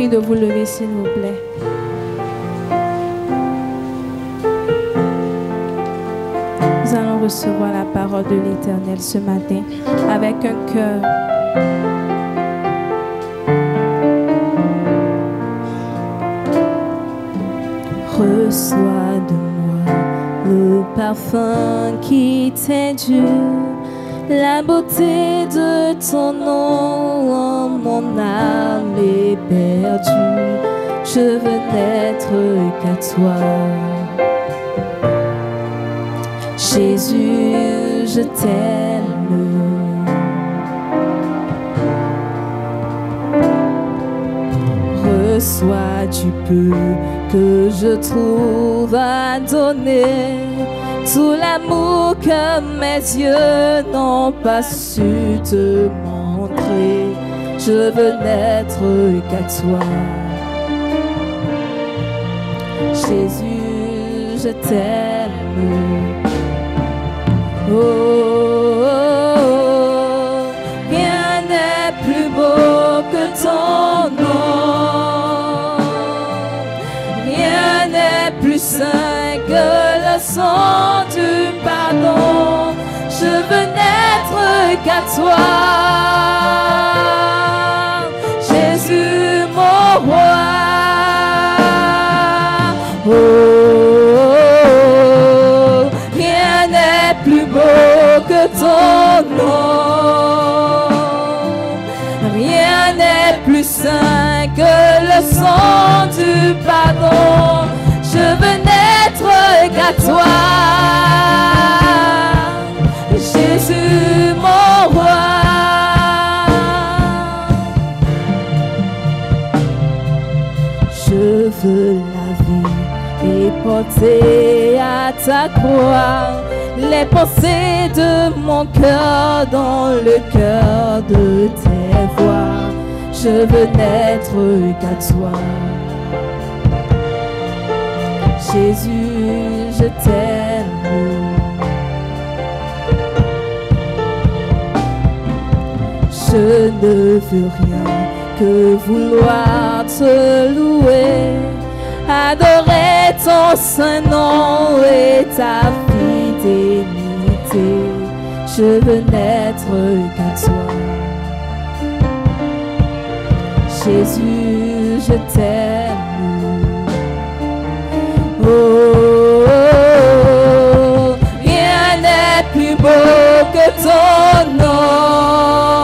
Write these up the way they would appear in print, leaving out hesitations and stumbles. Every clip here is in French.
prie de vous lever, s'il vous plaît. Nous allons recevoir la parole de l'Éternel ce matin avec un cœur. Reçois de moi le parfum qui t'est dû, la beauté de ton nom, mon âme est perdue. Je veux n'être qu'à toi. Jésus, je t'aime. Reçois du peu que je trouve à donner, tout l'amour que mes yeux n'ont pas su te montrer. Je veux n'être qu'à toi. Jésus, je t'aime. Oh, oh, oh, rien n'est plus beau que ton nom, rien n'est plus saint que le sang du pardon. Je veux n'être qu'à toi, Jésus mon roi. Oh, que ton nom, rien n'est plus saint que le sang du pardon. Je veux n'être qu'à toi, Jésus mon roi. Je veux la vie et porter à ta croix les pensées de mon cœur dans le cœur de tes voix. Je veux n'être qu'à toi. Jésus, je t'aime. Je ne veux rien que vouloir te louer, adorer ton saint nom et ta fidélité. Je veux n'être qu'à toi. Jésus, je t'aime. Oh, oh, oh, rien n'est plus beau que ton nom,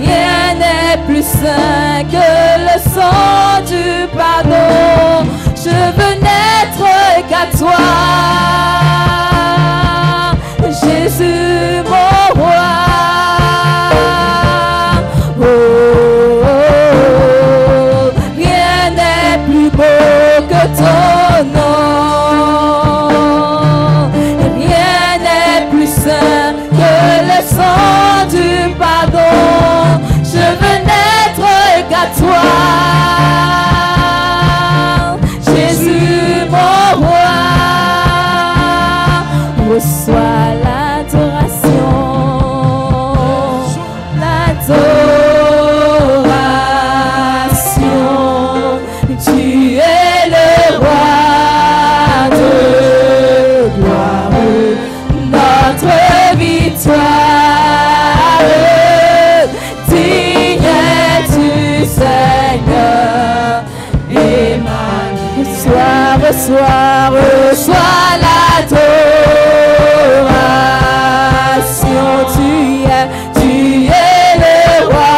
rien n'est plus saint que le sang du pardon. Je veux n'être qu'à toi, Jésus mon roi. Oh, oh, oh, rien n'est plus beau que ton nom, rien n'est plus saint que le sang du pardon. Je veux n'être qu'à toi, Jésus mon roi. Reçois l'adoration, tu es le roi de gloire, notre victoire. Digne es-tu, Seigneur, Emmanuel. Reçois l'adoration, tu es le roi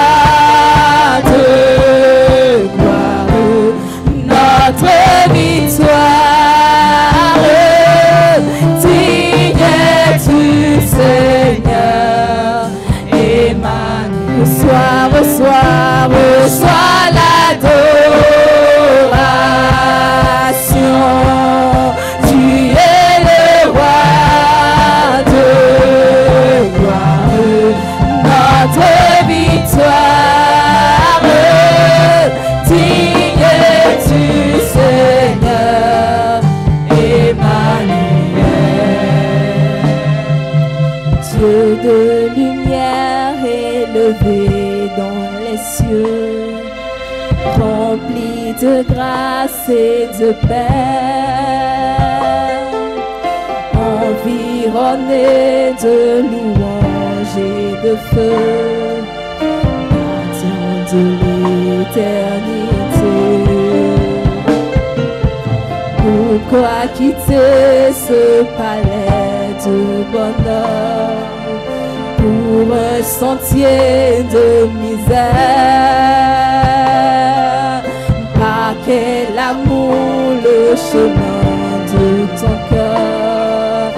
de gloire, notre victoire. Digne es-tu, Seigneur, Emmanuel. Reçois l'adoration. Tu es le roi de gloire, notre victoire. Digne es-tu, Seigneur, Emmanuel. Dieu de lumière élevé dans les cieux, rempli de grâce et de paix, environné de louanges et de feu, gardien de l'éternité. Pourquoi quitter ce palais de bonheur pour un sentier de misère? Par quel amour le chemin de ton cœur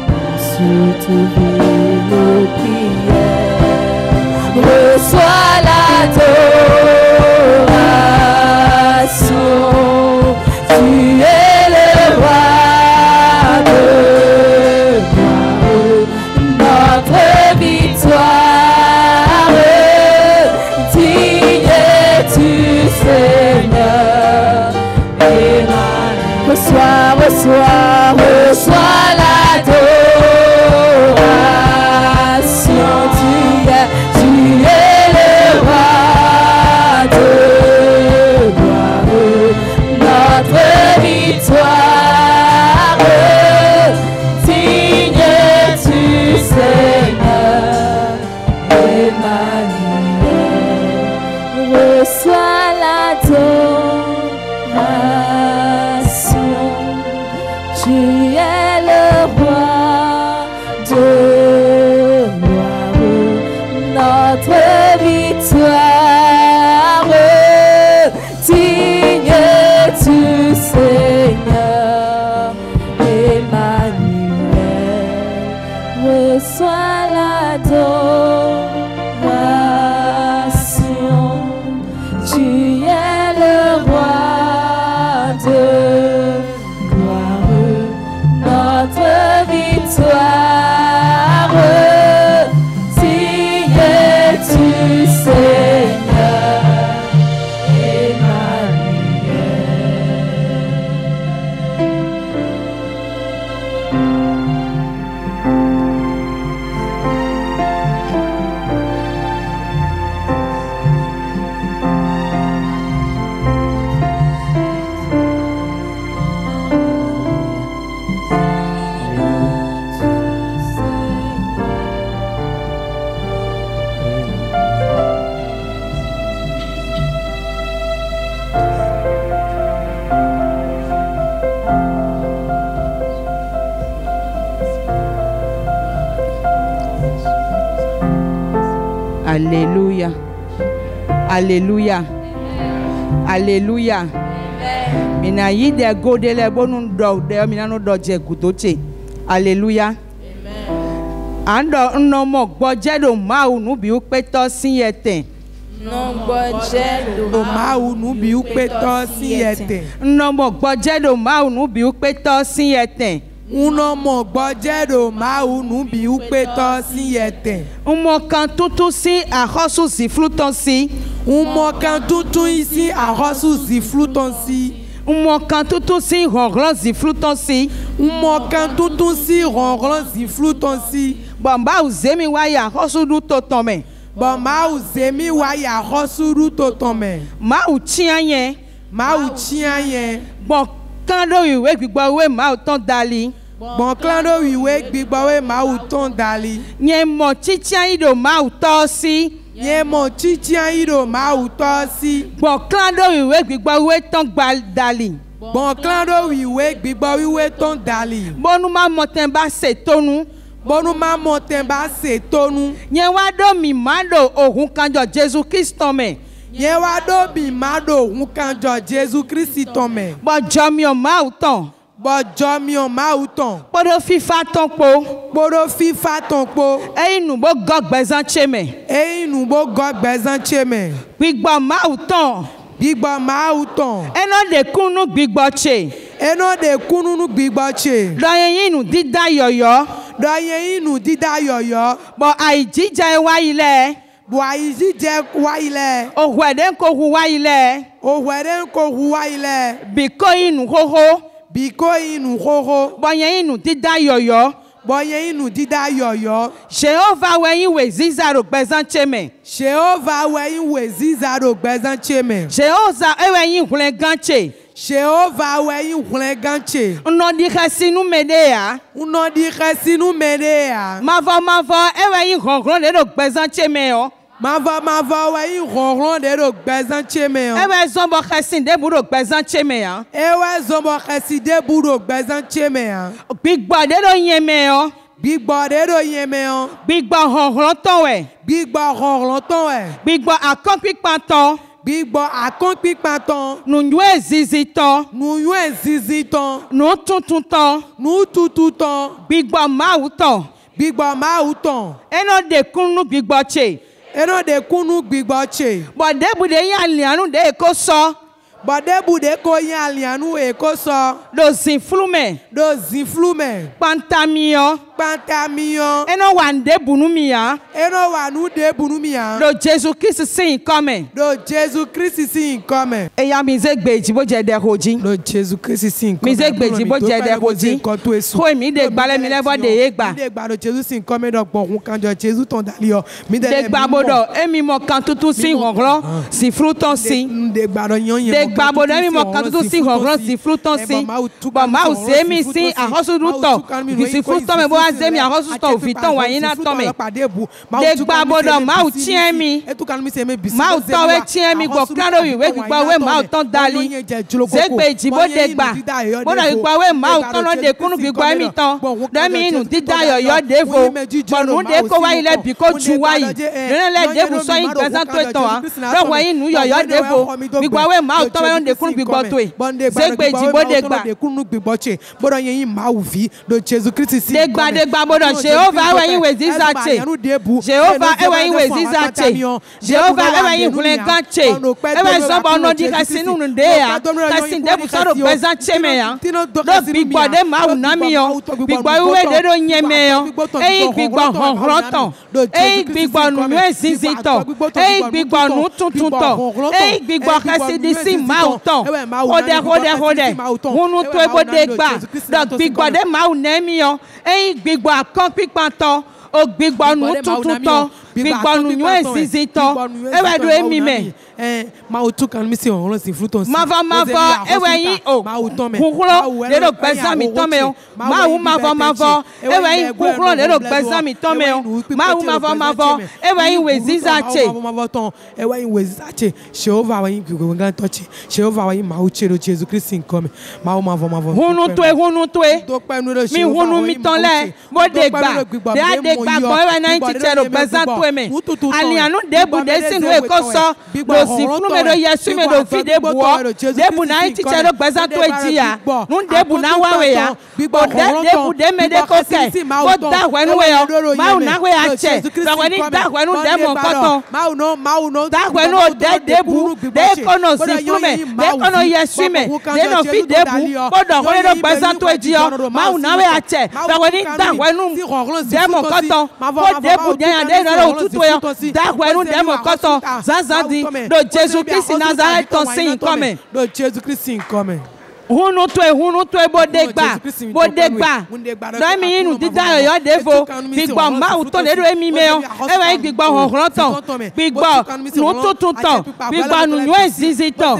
pour soutenir nos prières. Reçois l'adoration, tu es le roi de gloire, notre victoire, digne es-tu Seigneur. Reçois l'adoration, tu es le roi de gloire, notre victoire, digne es-tu Seigneur, Emmanuel. Reçois l'adoration, tu es le roi de gloire, notre victoire, digne es-tu Seigneur, Emmanuel. Reçois l'adoration, tu es le roi de gloire, notre victoire, digne es-tu Seigneur, Alléluia. Alléluia. Alléluia. Mina yi de gode le bonu do de mina no do je gudoche. Alléluia. Ando no mo gboje do ma unu bi u pe to sin yeten. No gboje do ma unu bi u pe to sin yeten. No mo gboje do ma unu bi u pe to sin yeten. Uno mo gboje do ma unu bi u pe to sin yeten. Umo kan tutu si ahosu si fluton si. Umo kan tutu isi ahosu si fluton si. Umo kan tutu si ronron si fluton si. Umo kan tutu si ronron si fluton si. Bamba uzemi wa ya ahosu du totome. Bamba uzemi wa ya ahosu du totome. Ma uchian yen. Ma uchian yen. Bon kando iwe gbigbo we ma uton dali. Bon klando iwe gbigbo we ma uton dali. Nye mo chichian ido ma uto si. Nye mo chichian ido ma uto si. Bon klando iwe gbigbo we ton gbal dali. Bon klando iwe gbigbo we ton dali. Bonu ma moten ba se tonu. Bonu ma moten ba se tonu. Nye wa do mi mando ohun kanjo Jésus Christ me. Nye wa do bi mado ohun kanjo Jésus Christ me. Bo jomi o ma uton. Bo jomi o ma uton. Podo fifa ton po. Podo fifa ton po. Eyinu bo gogbezan cheme. Eyinu bo gogbezan cheme. Gbigbo ma uton. Gbigbo ma uton. Eno de kunu gbigbo che. Eno de kunu nu gbigbo che. Doyeyinu dida yoyo. Doyeyinu dida yoyo. Bo aijija wa ile. Bo aijije wa ile. Ohwede ko huwa ile. Ohwede ko huwa ile. Biko inu hoho. Biko inu hoho. Boye inu dida yoyo. Boyen nous dida yoyo. Jehovah weyin we zizaro gbezan cheme. Jehovah weyin we zizaro gbezan cheme. Jehovah eweyin hulen ganche. Jehovah weyin hulen ganche. Uno di khasinu medea. Uno di khasinu medea. Mavo eweyin gongon le do gbezan cheme o. Mava weyin gongon le do gbezan cheme o. Ewe zombo khasin de buro gbezan cheme ya. Ewe zombo khasi de buro gbezan cheme ya. Gbigbo de do yeme o. Gbigbo de do yeme o. Gbigbo honhon ton we. Gbigbo honhon ton we. Gbigbo akon pipa ton. Gbigbo akon pipa ton. Nu yue zizi ton. Nu yue zizi ton. Nu tuntun ton. Nu tutu ton. Gbigbo mawu ton. Gbigbo mawu ton. Eno de kunu gbigbo che. Eno de kunu gbigbo che. Bode bude yan lianu de ko so. Bode bude ko yan lianu e ko so. Do zin flume. Do zin flume. Pantamio. Pantamio. Eno wande bunumia. Eno wanu de bunumia. Do Jesus Christ sin come. Do Jesus Christ sin come. E ya mi ze gbeji bo je de hoji. Do Jesus Christ sin come. Mi ze gbeji bo je de hoji. Ko mi de gbale mi le bo de ye gba. Mi de gba do Jesus sin come do gbon kan jo Jesus ton dali o. Mi de gba bodo emi mo kan tutu sin honron si fruton sin. De gba do yan yan. De gba bodo emi mo kan tutu sin honron si fruton sin. Ba ma o se mi sin a hosu ruto. Si fruton me bo azemi a hosu to viton wa yin na to me. De gba bodo ma o tien mi. Ma o to we tien mi go karo wi we gba we ma o ton dali. Ze gbe ji bo de gba. Bo na gba we ma o ton no de kunu gba mi ton. De mi nu dida yo devo. Bo nu de ko wa ile bi ko ju wa yi. Ne le devu so yin gba to ton wa. Ro wa yin nu yo devo. Gba we ma o ton we de kunu gba to e. Ze gbe ji bo de gba. Bodo yin ma u vi do Jesus Christ si. De gba bodo Jehovah we yin we zizache. Jehovah we yin we zizache. Jehovah we yin hulen ganche. Ewe zobo no di kasinu nu de ya. Kasin de bu so do bezan cheme ya. Do bigbo de ma u na mi yo. Bigbo we de do nyeme yo. Eyin bigbo honhronton. Eyin bigbo nu we ziziton. Eyin bigbo nu tuntunton. Eyin bigbo kasi di si ma u ton. Hode. Hunu to ebo de gba. Do bigbo de ma u na mi yo. Eyin bigbo akon pipan ton. O bigbo nu tuntunton. Bigbo nu we ziziton. Ewe do emi me. Ma o tu kan mi si on si fruton si. Mava ewe yin o. Kukulo le do gbezan mi ton me o. Mava ewe yin kukulo le do gbezan mi ton me o. Mava ewe yin we zizache. Ewe yin we zizache. Jehovah yin go gan touch. Jehovah yin ma o che do Jesus Christ in come. Mava. Hunu to e. Mi hunu mi ton le. Mo de gba. De gba gbo ewe na yin ti che do gbezan to e me. Alianu de bu de sinu e ko so. Si flume do yesu me do fi debu o debu na iti chero gbezan to ejiya nun debu na wawe ya o debu de me de ko ke o da wenu we o ma una we ache da weni da wenu demo koton ma da wenu o de debu de kono si flume de kono yesu me de no fi debu o do wenu do gbezan to ejiya ma una we ache da weni da wenu demo koton o debu de ya de no tutu yo da wenu demo koton zanzandi do Jesus Christ Nazareth ton sin come. Do Jesus Christ sin come. Hunu to e bodegba. Do mi inu dida yo devo. Bigbo ma u to le do emi me o. Ewe gbigbo honhronton. Bigbo nu tutunton. Bigbo nu nu eziziton.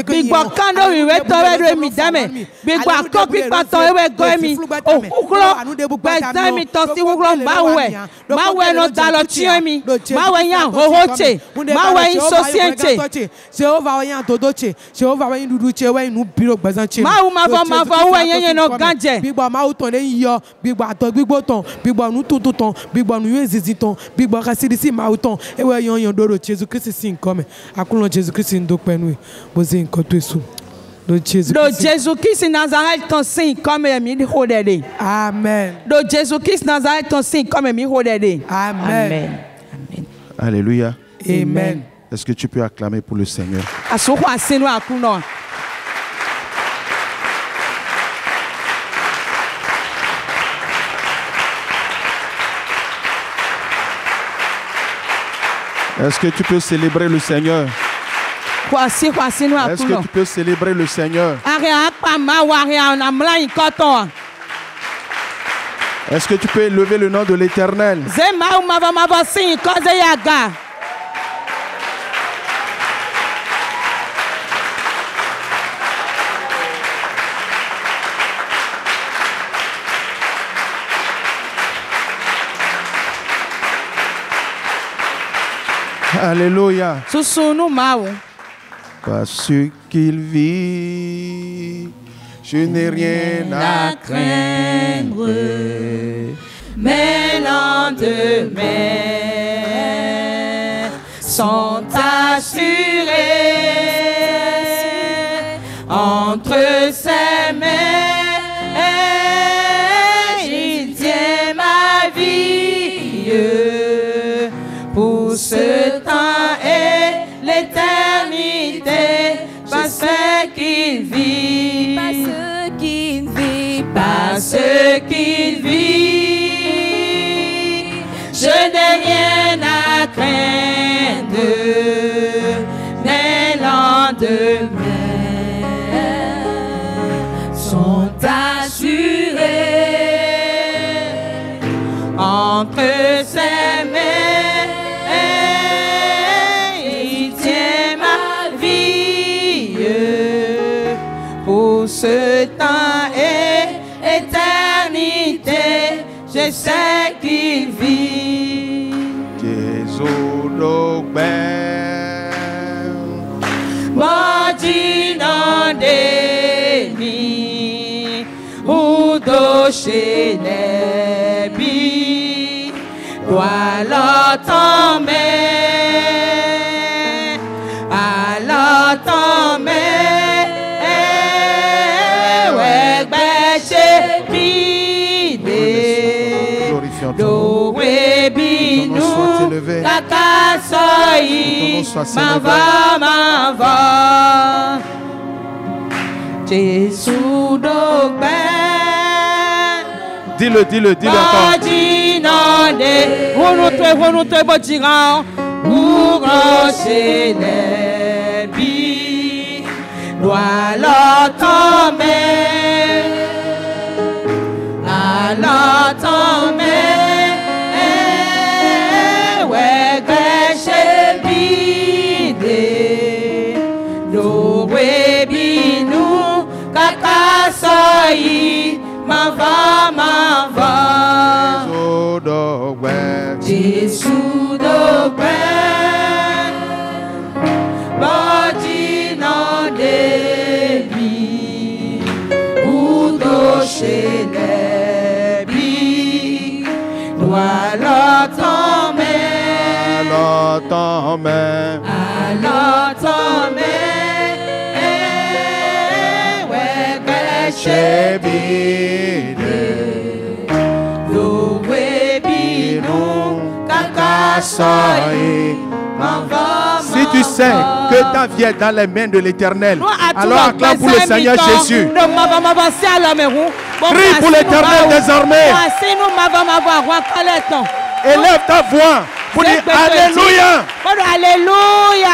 Bigbo kando wi we to we do emi dame. Bigbo akopi paton ewe go emi. O kuklo bezan mi to si kuklo ma we no dalo chi emi. Ma we yan hohoche. Ma we yin sosienche. Jehovah yan todoche. Jehovah dudu che we nu biro gbezan che ma we yen no ganje bigbo ma u ton le yo bigbo ato bigbo ton bigbo nu tutu ton bigbo nu yezizi ton bigbo kasidi si ma u ton e we yan doro Jesus Christ sin come akunlo Jesus Christ ndo penu bo ze nkan to esu do Jesus Christ Nazareth ton sin come mi hodede amen do Jesus Christ Nazareth ton sin come mi hodede amen Alléluia amen. Est-ce que tu peux acclamer pour le Seigneur? Est-ce que tu peux célébrer le Seigneur? Est-ce que tu peux célébrer le Seigneur? Est-ce que tu peux élever le nom de l'Éternel? Zema umava mava sin koze yaga. Alléluia. Susunu mau. Parce qu'il vit, je n'ai rien à craindre. Mes lendemains sont assurés entre ses mains. Il tient ma vie pour ce temps et l'éternité, parce qu'il vit, parce qu'il vit, parce qu'il vit. Je n'ai rien à craindre, mes lendemains sont assurés entre ses mains. Il tient ma vie pour ce temps et éternité. Je sais qu'il vit. Jésus donc Maudit non déni ou doché l'ébis doit l'entendre à l'entendre ouais bêché bidé do webinou kaka soyi mava Jésus d'Ogben. Dis-le encore. Rocher les billes, doit l'entendre, à l'entendre, ouais, gâché bidé, l'oué binou, kaka soyi, m'en va. Jésus d'Ogben, bâti dans des billes, ou docher les billes, doit l'entendre, à l'entendre, ouais, péché bidé. Si tu sais que ta vie est dans les mains de l'Éternel, alors acclame pour le Seigneur Jésus. Prie pour l'Éternel désormais. Élève ta voix pour dire Alléluia. Alléluia.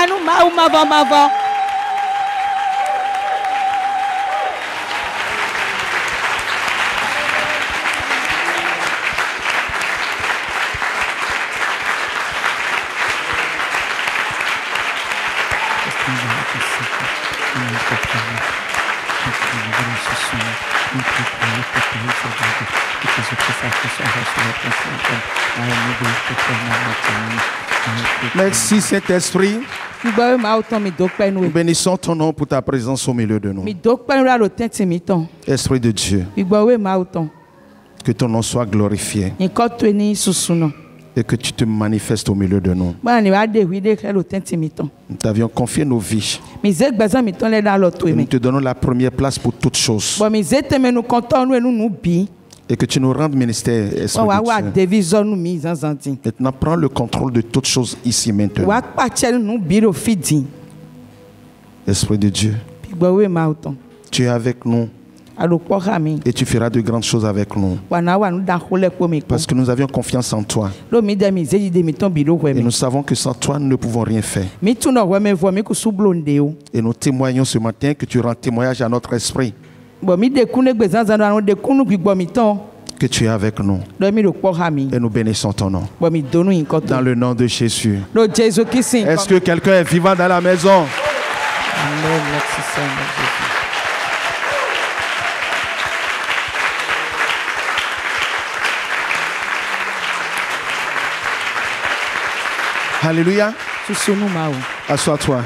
Merci Saint-Esprit. Nous bénissons ton nom pour ta présence au milieu de nous. Esprit de Dieu, que ton nom soit glorifié et que tu te manifestes au milieu de nous. Nous t'avions confié nos vies. Et nous te donnons la première place pour toutes choses. Et que tu nous rendes ministère, Esprit de Dieu. Maintenant, prends le contrôle de toutes choses ici maintenant. Esprit de Dieu, tu es avec nous. Et tu feras de grandes choses avec nous. Parce que nous avions confiance en toi. Et nous savons que sans toi, nous ne pouvons rien faire. Et nous témoignons ce matin que tu rends témoignage à notre esprit. que tu es avec nous. Et nous bénissons ton nom. Dans le nom de Jésus. Est-ce que quelqu'un est vivant dans la maison? Amen. Alléluia. Assois-toi.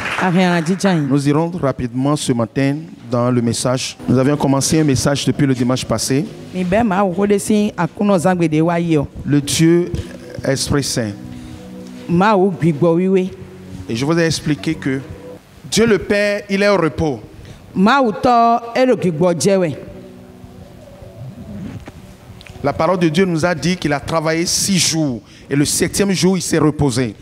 Nous irons rapidement ce matin dans le message. Nous avions commencé un message depuis le dimanche passé. Le Dieu Esprit Saint. Et je vous ai expliqué que Dieu le Père, il est au repos. La parole de Dieu nous a dit qu'il a travaillé 6 jours et le 7e jour il s'est reposé.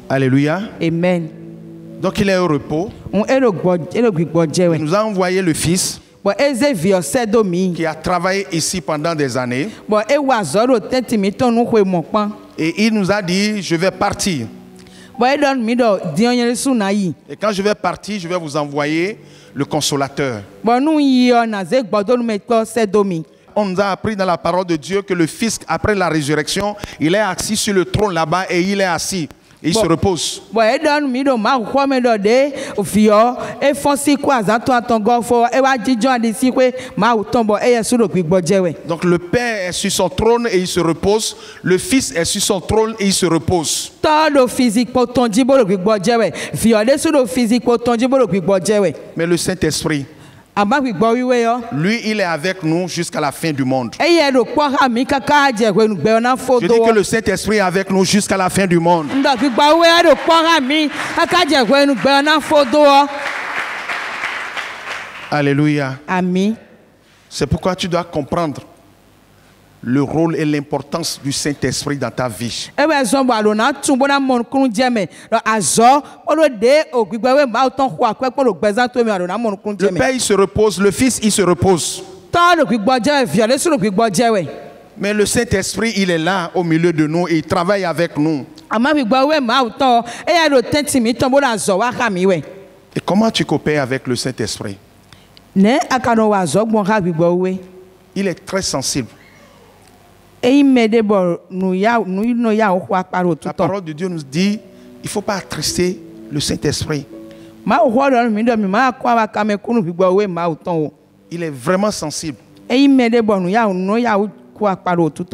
Alléluia. Amen. Donc il est au repos. Il nous a envoyé le Fils qui a travaillé ici pendant des années. Et il nous a dit, je vais partir. Et quand je vais partir, je vais vous envoyer le consolateur. On nous a appris dans la parole de Dieu que le Fils, après la résurrection, il est assis sur le trône là-bas et il est assis. Et il se repose. Donc le Père est sur son trône et il se repose. Le Fils est sur son trône et il se repose. Mais le Saint-Esprit, lui, il est avec nous jusqu'à la fin du monde. Je dis que le Saint-Esprit est avec nous jusqu'à la fin du monde. Alléluia. Amen. C'est pourquoi tu dois comprendre le rôle et l'importance du Saint-Esprit dans ta vie. Le Père, il se repose, le Fils, il se repose. Mais le Saint-Esprit, il est là au milieu de nous et il travaille avec nous. Et comment tu coopères avec le Saint-Esprit? Il est très sensible. La parole de Dieu nous dit, il ne faut pas attrister le Saint-Esprit. Il est vraiment sensible.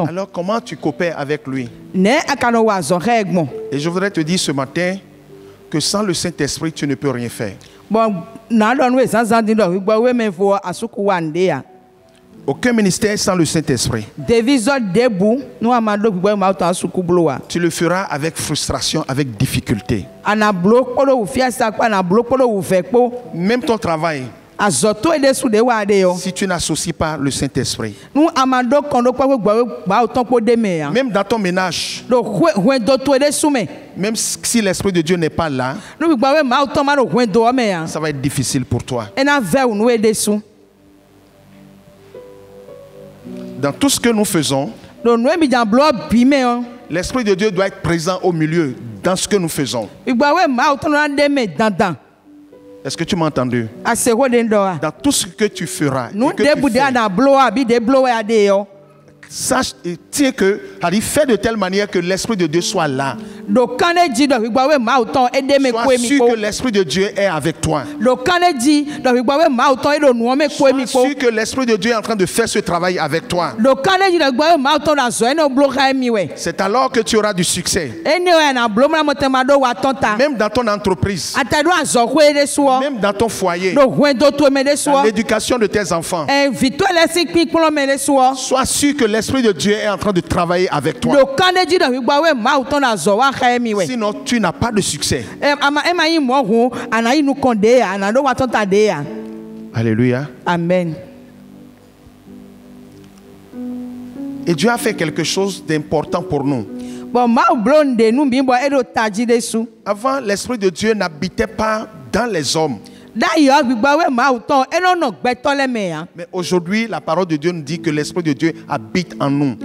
Alors comment tu coopères avec lui? Et je voudrais te dire ce matin que sans le Saint-Esprit, tu ne peux rien faire. Aucun ministère sans le Saint-Esprit. Tu le feras avec frustration, avec difficulté. Même ton travail, si tu n'associes pas le Saint-Esprit. Même dans ton ménage, même si l'Esprit de Dieu n'est pas là, ça va être difficile pour toi. Dans tout ce que nous faisons, l'Esprit de Dieu doit être présent au milieu dans ce que nous faisons. Est-ce que tu m'as entendu? Dans tout ce que tu feras, sache et tiens que, fais de telle manière que l'Esprit de Dieu soit là. Sois sûr que l'Esprit de Dieu est avec toi. Sois sûr que l'Esprit de Dieu est en train de faire ce travail avec toi. C'est alors que tu auras du succès. Même dans ton entreprise, même dans ton foyer, dans l'éducation de tes enfants. Sois sûr que l'Esprit de Dieu est en train de travailler avec toi. Sinon, tu n'as pas de succès. Alléluia. Amen. Et Dieu a fait quelque chose d'important pour nous. Avant, l'Esprit de Dieu n'habitait pas dans les hommes. Mais aujourd'hui, la parole de Dieu nous dit que l'Esprit de Dieu habite en nous.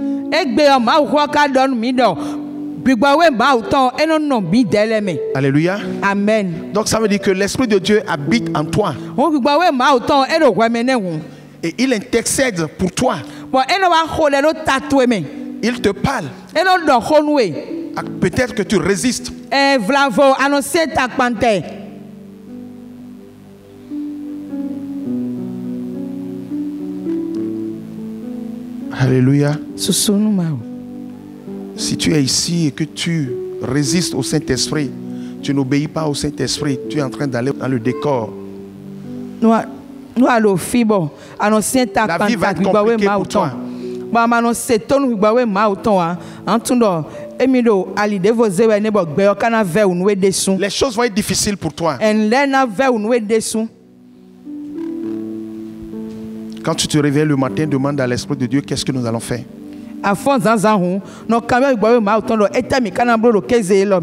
Alléluia. Amen. Donc ça veut dire que l'Esprit de Dieu habite en toi. Et il intercède pour toi. Il te parle. Peut-être que tu résistes. Alléluia. Si tu es ici et que tu résistes au Saint-Esprit, tu n'obéis pas au Saint-Esprit, tu es en train d'aller dans le décor. La vie va être compliquée pour toi. Les choses vont être difficiles pour toi. Quand tu te réveilles le matin, demande à l'Esprit de Dieu qu'est-ce que nous allons faire.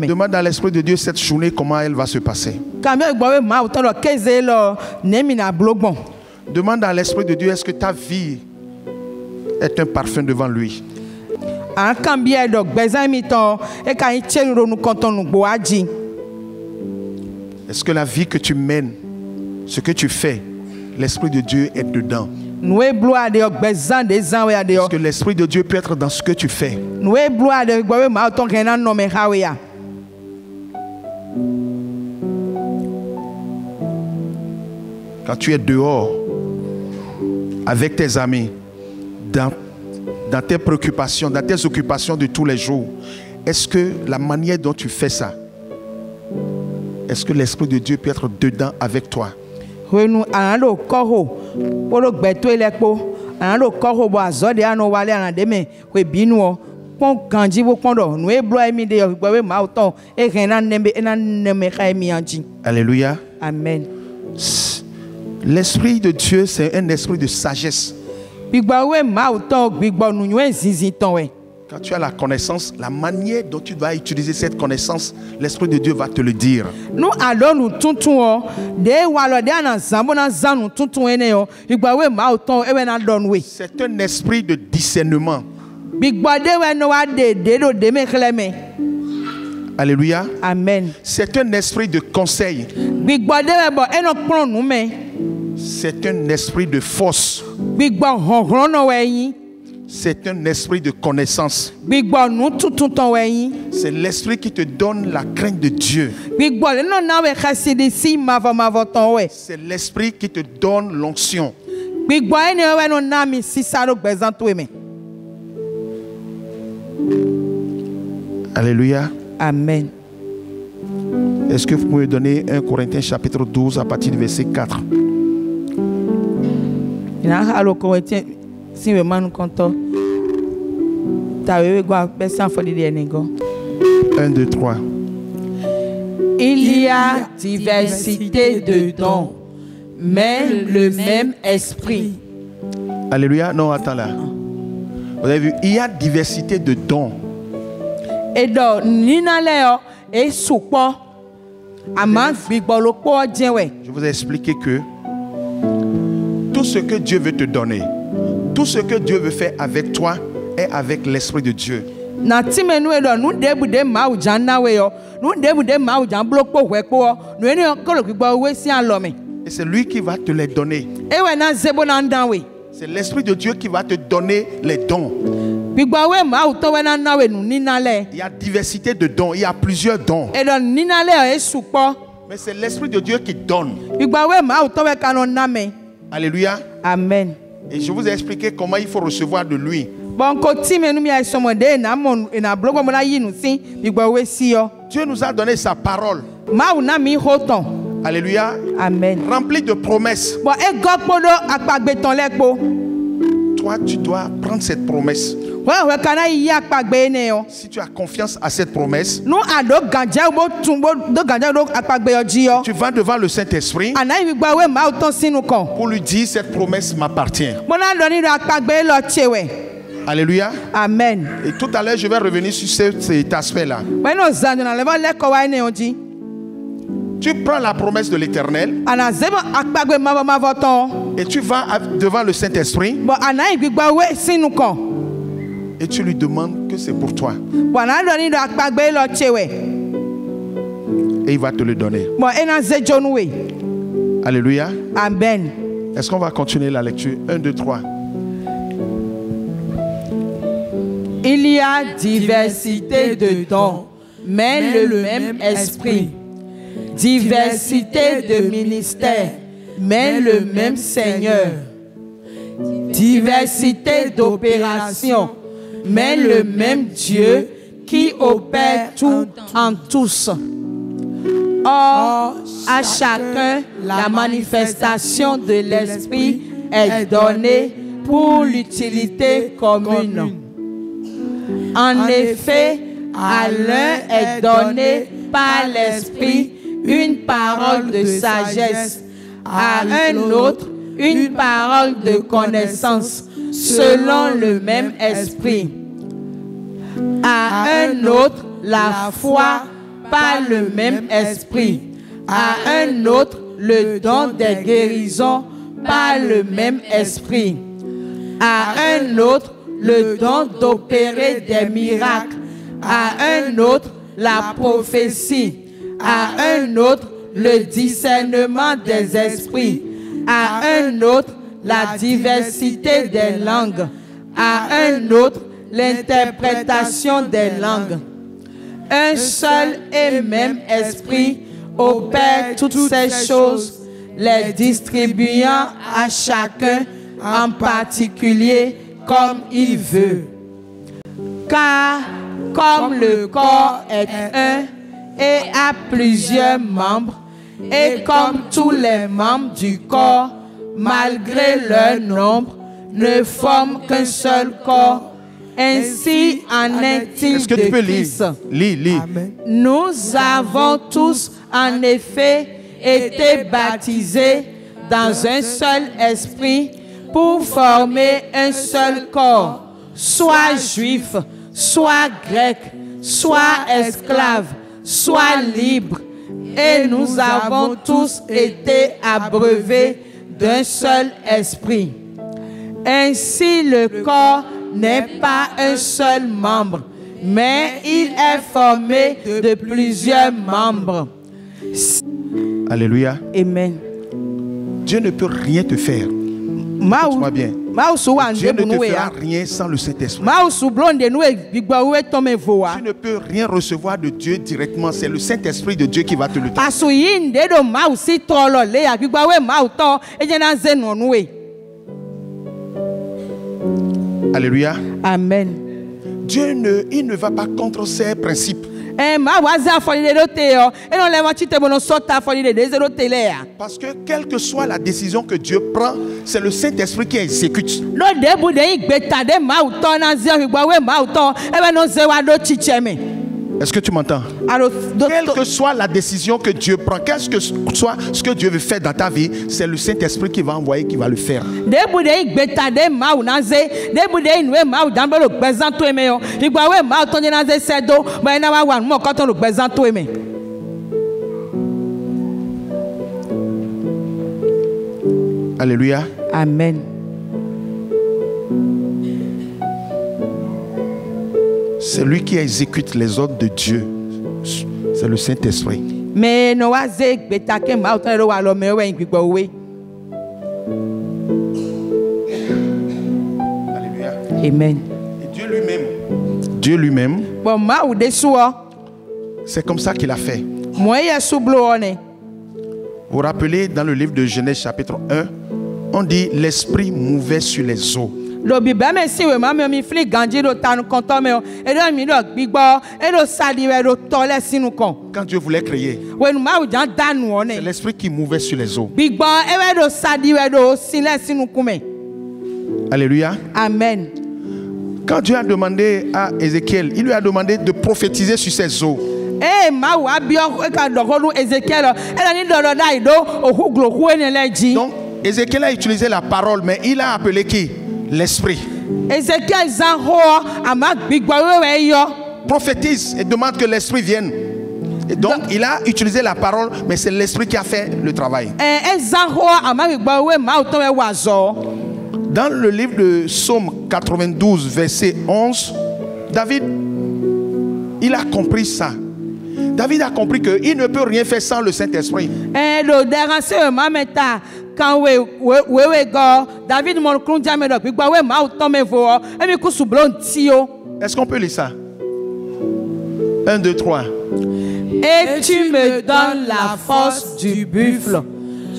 Demande à l'Esprit de Dieu cette journée comment elle va se passer. Demande à l'Esprit de Dieu est-ce que ta vie est un parfum devant lui. Est-ce que la vie que tu mènes, ce que tu fais, l'Esprit de Dieu est dedans? Est-ce que l'Esprit de Dieu peut être dans ce que tu fais? Quand tu es dehors avec tes amis, dans tes préoccupations, dans tes occupations de tous les jours, est-ce que la manière dont tu fais ça, est-ce que l'Esprit de Dieu peut être dedans avec toi? Alléluia. Amen. L'Esprit de Dieu, c'est un esprit de sagesse. Quand tu as la connaissance, la manière dont tu dois utiliser cette connaissance, l'Esprit de Dieu va te le dire. C'est un esprit de discernement. Alléluia. Amen. C'est un esprit de conseil. C'est un esprit de force. C'est un esprit de connaissance. C'est l'esprit qui te donne la crainte de Dieu. C'est l'esprit qui te donne l'onction. Alléluia. Amen. Est-ce que vous pouvez donner 1 Corinthiens chapitre 12 à partir du verset 4? 1, 2, 3. Il y a diversité de dons, mais le même esprit. Alléluia. Non, attends là. Vous avez vu, il y a diversité de dons. Je vous ai expliqué que tout ce que Dieu veut te donner, tout ce que Dieu veut faire avec toi est avec l'Esprit de Dieu. Et c'est lui qui va te les donner. C'est l'Esprit de Dieu qui va te donner les dons. Il y a diversité de dons, il y a plusieurs dons. Mais c'est l'Esprit de Dieu qui donne. Alléluia. Amen. Et je vous ai expliqué comment il faut recevoir de lui. Dieu nous a donné sa parole. Alléluia. Amen. Rempli de promesses. Toi, tu dois prendre cette promesse. Si tu as confiance à cette promesse, tu vas devant le Saint-Esprit pour lui dire cette promesse m'appartient. Alléluia. Amen. Et tout à l'heure, je vais revenir sur cet aspect-là. Tu prends la promesse de l'Éternel et tu vas devant le Saint-Esprit Et tu lui demandes que c'est pour toi. Et il va te le donner. Alléluia. Amen. Est-ce qu'on va continuer la lecture? 1, 2, 3. Il y a diversité de dons, mais le même esprit. Diversité de ministères, mais le même Seigneur. Diversité d'opérations, mais le même Dieu qui opère tout en tous. Or, à chacun, la manifestation de l'Esprit est donnée pour l'utilité commune. En effet, à l'un est donnée par l'Esprit une parole de sagesse, à un autre une parole de connaissance, selon le même Esprit. À un autre, la foi par le même Esprit. À un autre, le don des guérisons par le même Esprit. À un autre, le don d'opérer des miracles. À un autre, la prophétie. À un autre, le discernement des esprits. À un autre, la diversité des langues. À un autre, l'interprétation des langues. Un seul et même esprit opère toutes ces choses, les distribuant à chacun en particulier comme il veut. Car comme le corps est un et a plusieurs membres, et comme tous les membres du corps, malgré leur nombre, ne forment qu'un seul corps, ainsi en est-il de Christ. Lis. Nous avons tous en effet été baptisés dans un seul esprit pour former un seul corps, soit juif, soit grec, soit esclave, soit libre, et nous avons tous été abreuvés d'un seul esprit. Ainsi le corps n'est pas un seul membre, mais il est formé de plusieurs membres. Alléluia. Amen. Dieu ne peut rien te faire. Écoute-moi bien. Dieu ne te fera rien sans le Saint-Esprit. Tu ne peux rien recevoir de Dieu directement. C'est le Saint-Esprit de Dieu qui va te le donner. Alléluia. Amen. Dieu ne va pas contre ses principes. Parce que quelle que soit la décision que Dieu prend, c'est le Saint-Esprit qui exécute. Est-ce que tu m'entends? Quelle que soit la décision que Dieu prend, quel que soit ce que Dieu veut faire dans ta vie, c'est le Saint-Esprit qui va envoyer, qui va le faire. Alléluia. Amen. C'est lui qui exécute les ordres de Dieu. C'est le Saint-Esprit. Alléluia. Amen. Et Dieu lui-même, c'est comme ça qu'il a fait. Vous vous rappelez dans le livre de Genèse chapitre 1, on dit l'Esprit mouvait sur les eaux. Quand Dieu voulait créer, c'est l'Esprit qui mouvait sur les eaux. Alléluia. Amen. Quand Dieu a demandé à Ézéchiel, il lui a demandé de prophétiser sur ces eaux. Donc Ézéchiel a utilisé la parole, mais il a appelé qui? L'Esprit. Prophétise et demande que l'Esprit vienne. Et donc il a utilisé la parole, mais c'est l'Esprit qui a fait le travail. Dans le livre de Psaume 92, verset 11, David, il a compris ça. David a compris qu'il ne peut rien faire sans le Saint-Esprit. Est-ce qu'on peut lire ça? 1, 2, 3. Et tu me donnes la force du buffle.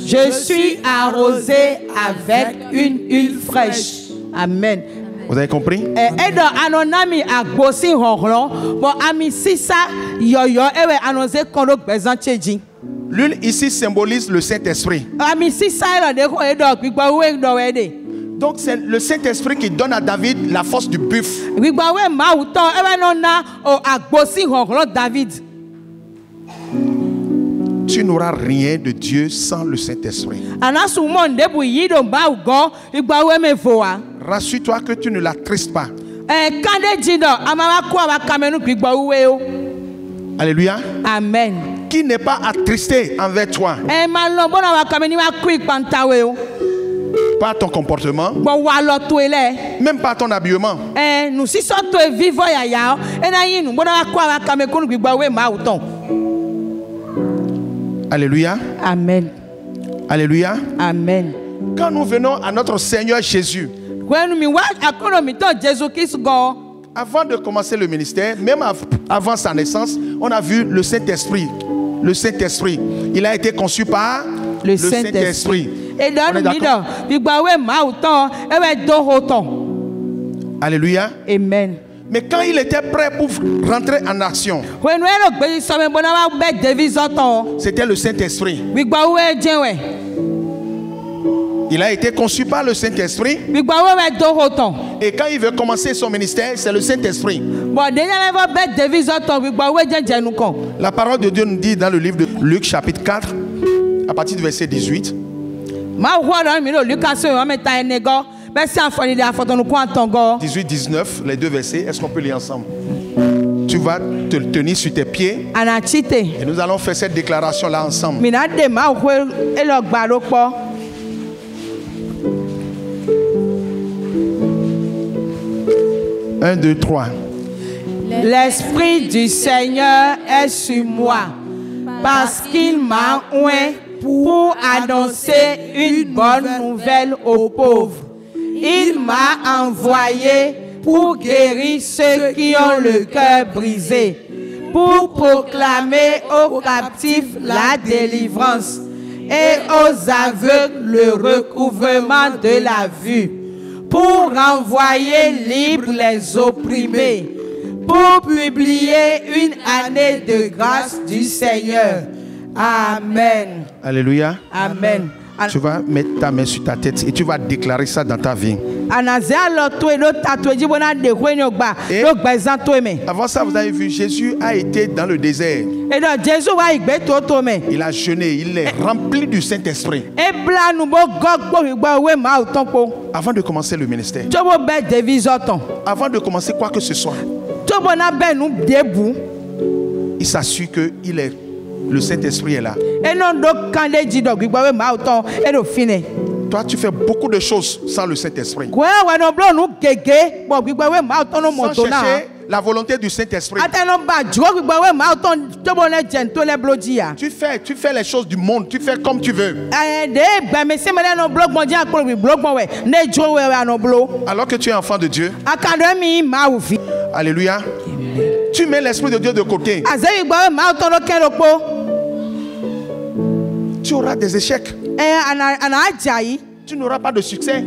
Je suis arrosé avec une huile fraîche. Amen. Vous avez compris? L'huile ici symbolise le Saint-Esprit. Donc c'est le Saint-Esprit qui donne à David la force du buffle. Tu n'auras rien de Dieu sans le Saint-Esprit. Rassure-toi que tu ne l'attristes pas. Alléluia. Amen. Qui n'est pas attristé envers toi par ton comportement, même par ton habillement. Alléluia. Amen. Alléluia. Amen. Quand nous venons à notre Seigneur Jésus, avant de commencer le ministère, même avant sa naissance, on a vu le Saint-Esprit. Le Saint-Esprit, il a été conçu par le Saint-Esprit. Alléluia. Amen. Mais quand il était prêt pour rentrer en action, c'était le Saint-Esprit. Il a été conçu par le Saint-Esprit. Et quand il veut commencer son ministère, c'est le Saint-Esprit. La parole de Dieu nous dit dans le livre de Luc chapitre 4, à partir du verset 18. 18-19, les deux versets, est-ce qu'on peut lire ensemble? Tu vas te tenir sur tes pieds et nous allons faire cette déclaration là ensemble. 1, 2, 3. L'Esprit du Seigneur est sur moi, parce qu'il m'a oint pour annoncer une bonne nouvelle aux pauvres. Il m'a envoyé pour guérir ceux qui ont le cœur brisé, pour proclamer aux captifs la délivrance et aux aveugles le recouvrement de la vue, pour renvoyer libres les opprimés, pour publier une année de grâce du Seigneur. Amen. Alléluia. Amen. Tu vas mettre ta main sur ta tête et tu vas déclarer ça dans ta vie. Et avant ça, vous avez vu, Jésus a été dans le désert. Il a jeûné, il est rempli du Saint-Esprit. Avant de commencer le ministère, avant de commencer quoi que ce soit, il s'assure que le Saint-Esprit est là. Toi, tu fais beaucoup de choses sans le Saint-Esprit. Sans chercher la volonté du Saint-Esprit. Tu fais les choses du monde, tu fais comme tu veux. Alors que tu es enfant de Dieu. Alléluia. Tu mets l'Esprit de Dieu de côté. Tu auras des échecs. Tu n'auras pas de succès.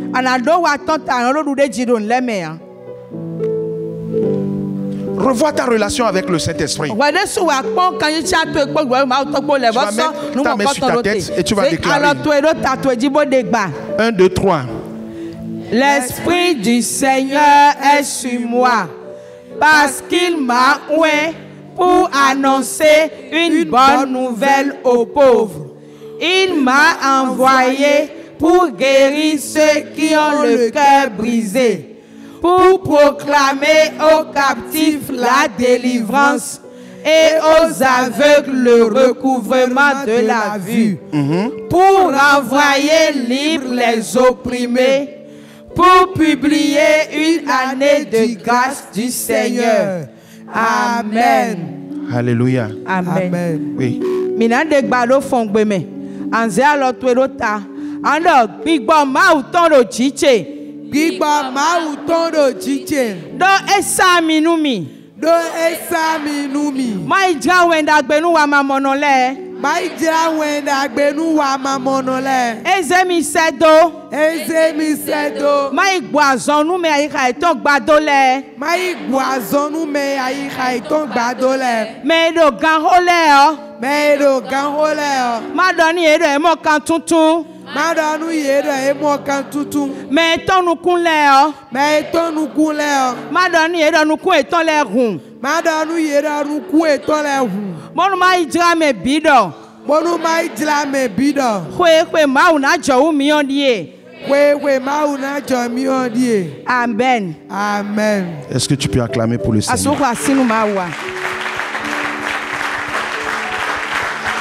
Revois ta relation avec le Saint-Esprit. Tu vas mettre ta main sur ta tête et tu vas déclarer. 1, 2, 3. L'Esprit du Seigneur est sur moi, parce qu'il m'a oint pour annoncer une bonne nouvelle aux pauvres. Il m'a envoyé pour guérir ceux qui ont le cœur brisé, pour proclamer aux captifs la délivrance et aux aveugles le recouvrement de la vue, pour renvoyer libres les opprimés, pour publier une année de grâce du Seigneur. Amen. Alléluia. Amen. Oui. Minande gbalo fongbeme. Anze alotwerota. Ando gbigbo ma utondo chiche. Gbigbo ma utondo chiche. Do esa minumi. Do esa minumi. Ma ija wenda gbenu wa mamonole. Maïdra wenda gbenu wa mamonole. Ezemi sedo. Ezemi sedo. Maï boazonu me ayika eto gbadole. Maï boazonu me ayika eto gbadole. Me do ganhole o. Me do ganhole o. Madoni edo emo kan tuntun. Madonu yedo emo kan tuntun. Me tonu kunle o. Me tonu kunle o. Madoni edo nukun eton le hun. Madonu yedo nukun eton le hun. Monu maïdra me bido. Monu maïdra me bido. Kwe maou na jowu miyon diye. Kwe maou na jowu miyon diye. Amen. Amen. Est-ce que tu peux acclamer pour le Seigneur? Asoko asinu mawa.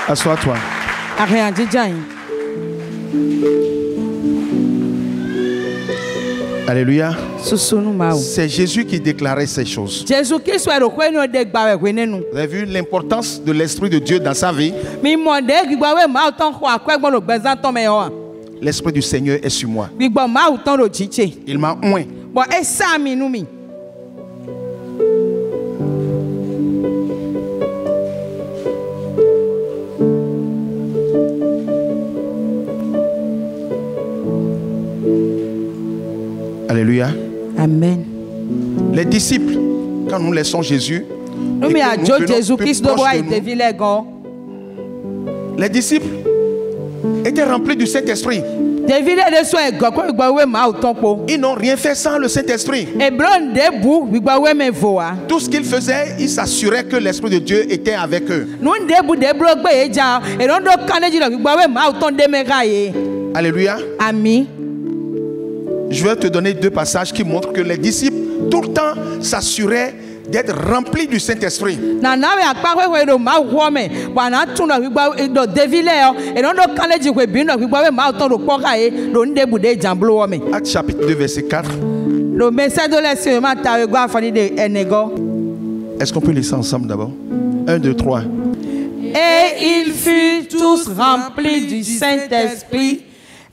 Assois-toi. Rien djidjan. Alléluia. C'est Jésus qui déclarait ces choses. Vous avez vu l'importance de l'Esprit de Dieu dans sa vie? L'Esprit du Seigneur est sur moi. Il m'a oint. Alléluia. Amen. Les disciples, quand nous laissons Jésus, les disciples étaient remplis du Saint-Esprit. Ils n'ont rien fait sans le Saint-Esprit. Tout ce qu'ils faisaient, ils s'assuraient que l'Esprit de Dieu était avec eux. Alléluia. Amen. Je vais te donner deux passages qui montrent que les disciples, tout le temps, s'assuraient d'être remplis du Saint-Esprit. Actes chapitre 2, verset 4. Est-ce qu'on peut lire ça ensemble d'abord? 1, 2, 3. Et ils furent tous remplis du Saint-Esprit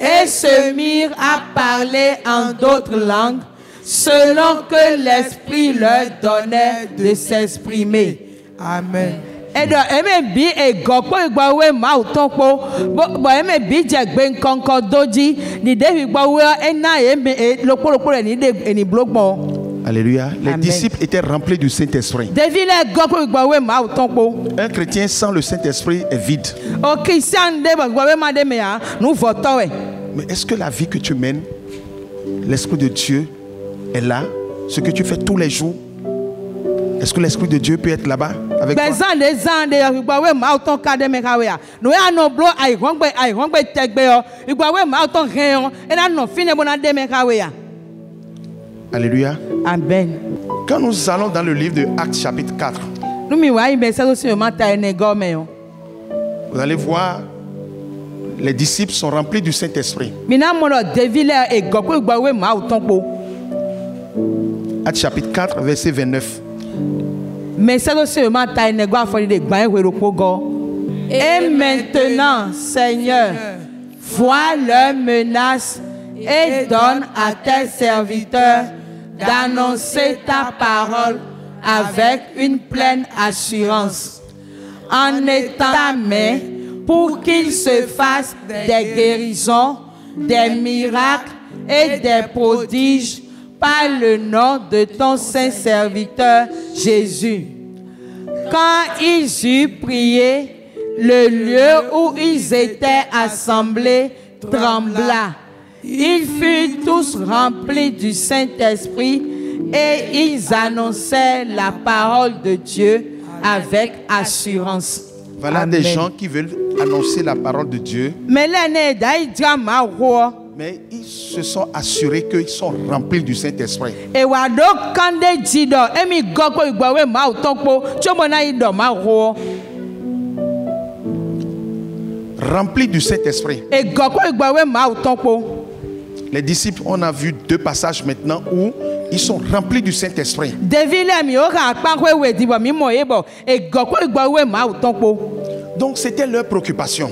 et se mirent à parler en d'autres langues, selon que l'Esprit leur donnait de s'exprimer. Amen. Et donc, bi e gokpo igbawe ma utonpo bo eme bi jegbe nkonko doji ni de igbawe ena eme lokpolokpo ni de eni blogbo. Alléluia. Les disciples étaient remplis du Saint-Esprit. Un chrétien sans le Saint-Esprit est vide. Mais est-ce que la vie que tu mènes, l'Esprit de Dieu est là? Ce que tu fais tous les jours, est-ce que l'Esprit de Dieu peut être là-bas avec toi? Alléluia. Amen. Quand nous allons dans le livre de Actes chapitre 4, vous allez voir, les disciples sont remplis du Saint-Esprit. Actes chapitre 4, verset 29. Et maintenant, Seigneur, vois leurs menaces et donne à tes serviteurs d'annoncer ta parole avec une pleine assurance, en étant ta main pour qu'il se fasse des guérisons, des miracles et des prodiges par le nom de ton saint serviteur Jésus. Quand ils eurent prié, le lieu où ils étaient assemblés trembla. Ils furent tous remplis du Saint-Esprit et ils annonçaient la parole de Dieu avec assurance. Voilà. Amen. Des gens qui veulent annoncer la parole de Dieu, mais ils se sont assurés qu'ils sont remplis du Saint-Esprit. Remplis du Saint-Esprit. Les disciples, on a vu 2 passages maintenant où ils sont remplis du Saint-Esprit. Donc c'était leur préoccupation.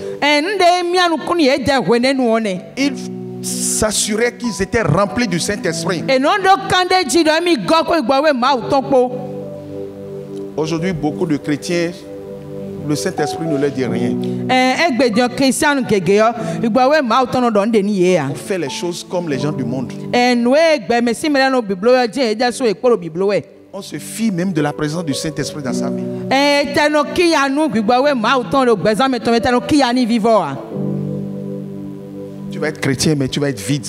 Ils s'assuraient qu'ils étaient remplis du Saint-Esprit. Aujourd'hui, beaucoup de chrétiens, le Saint-Esprit ne leur dit rien. On fait les choses comme les gens du monde. On se fie même de la présence du Saint-Esprit dans sa vie. Tu vas être chrétien, mais tu vas être vide.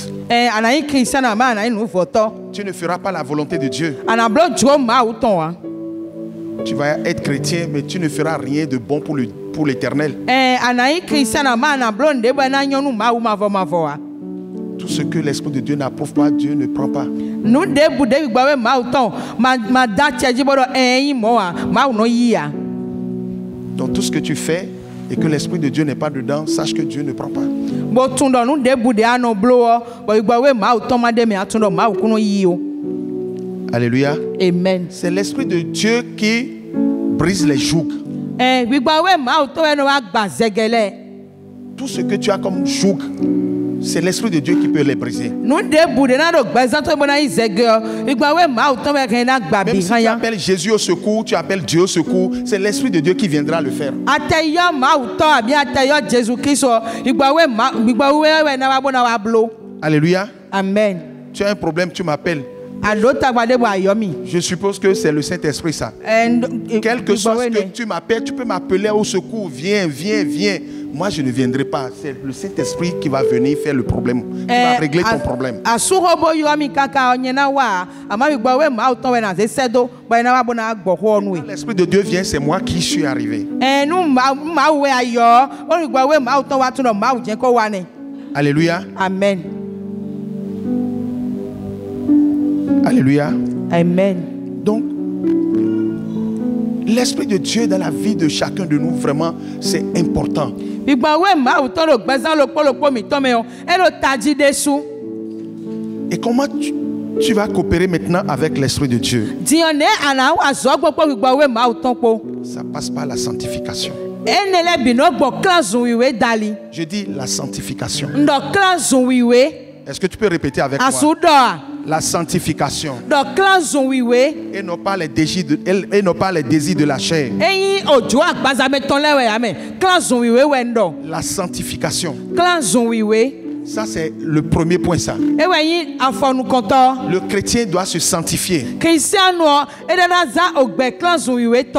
Tu ne feras pas la volonté de Dieu. Tu vas être chrétien, mais tu ne feras rien de bon pour l'éternel. Tout ce que l'Esprit de Dieu n'approuve pas, Dieu ne prend pas. Donc tout ce que tu fais et que l'Esprit de Dieu n'est pas dedans, sache que Dieu ne prend pas. Alléluia. Amen. C'est l'Esprit de Dieu qui brise les jougs. Tout ce que tu as comme joug, c'est l'Esprit de Dieu qui peut les briser. Même si tu appelles Jésus au secours, tu appelles Dieu au secours, c'est l'Esprit de Dieu qui viendra le faire. Alléluia. Amen. Tu as un problème, tu m'appelles. Je suppose que c'est le Saint-Esprit ça. Quelque chose que tu m'appelles, tu peux m'appeler au secours. Viens, viens, viens. Moi je ne viendrai pas. C'est le Saint-Esprit qui va venir faire le problème, qui va régler ton problème. L'Esprit de Dieu vient, c'est moi qui suis arrivé. Alléluia. Amen. Alléluia. Amen. Donc, l'Esprit de Dieu dans la vie de chacun de nous, vraiment, c'est important. Et comment tu vas coopérer maintenant avec l'Esprit de Dieu? Ça passe par la sanctification. Je dis la sanctification. Est-ce que tu peux répéter avec moi? La sanctification. Et non pas les désirs de la chair. La sanctification. Ça c'est le premier point ça. Le chrétien doit se sanctifier. Il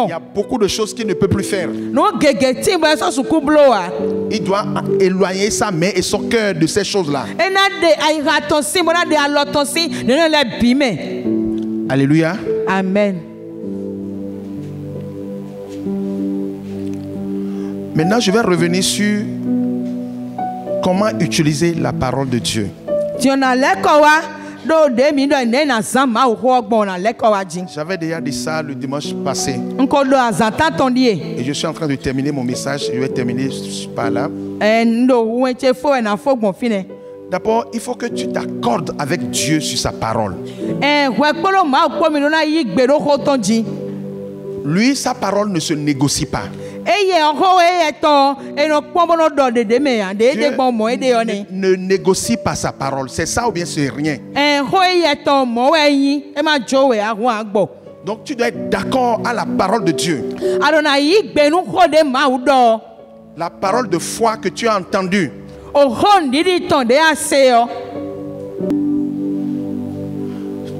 y a beaucoup de choses qu'il ne peut plus faire. Il doit éloigner sa main et son cœur de ces choses-là. Alléluia. Amen. Maintenant, je vais revenir sur comment utiliser la parole de Dieu. J'avais déjà dit ça le dimanche passé. Et je suis en train de terminer mon message. Je vais terminer par là. D'abord, il faut que tu t'accordes avec Dieu sur sa parole. Lui, sa parole ne se négocie pas. Dieu ne négocie pas sa parole. C'est ça ou bien c'est rien. Donc tu dois être d'accord à la parole de Dieu. La parole de foi que tu as entendue.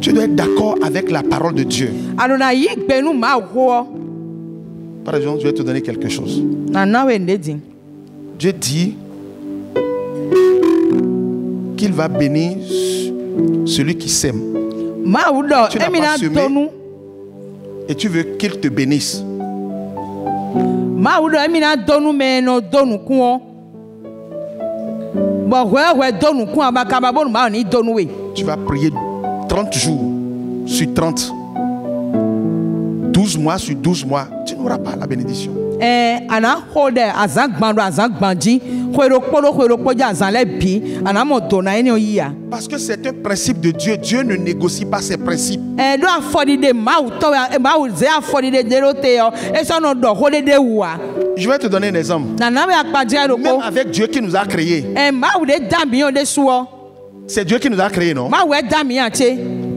Tu dois être d'accord avec la parole de Dieu. Par exemple, je vais te donner quelque chose. Dieu dit qu'il va bénir celui qui sème. Tu n'as pas semé et tu veux qu'il te bénisse. Tu vas prier 30 jours sur 30. 12 mois sur 12 mois, tu n'auras pas la bénédiction. Parce que c'est un principe de Dieu. Dieu ne négocie pas ses principes. Je vais te donner un exemple. Même avec Dieu qui nous a créés. C'est Dieu qui nous a créés, non?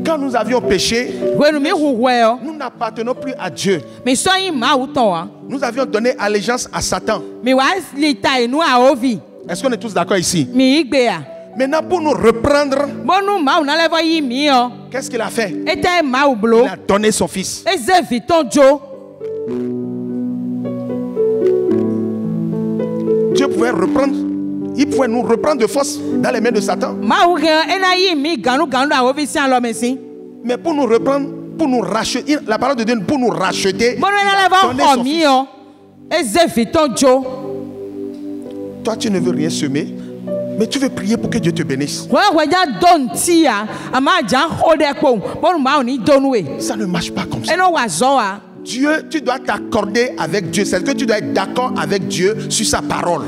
Quand nous avions péché, nous n'appartenons plus à Dieu. Nous avions donné allégeance à Satan. Est-ce qu'on est tous d'accord ici? Maintenant, pour nous reprendre, qu'est-ce qu'il a fait? Il a donné son fils. Dieu pouvait reprendre. Il pouvait nous reprendre de force dans les mains de Satan. Mais pour nous reprendre, pour nous racheter, la parole de Dieu, pour nous racheter, il a donné son fils. Toi, tu ne veux rien semer, mais tu veux prier pour que Dieu te bénisse. Ça ne marche pas comme ça. Dieu, tu dois t'accorder avec Dieu. C'est que tu dois être d'accord avec Dieu sur sa parole.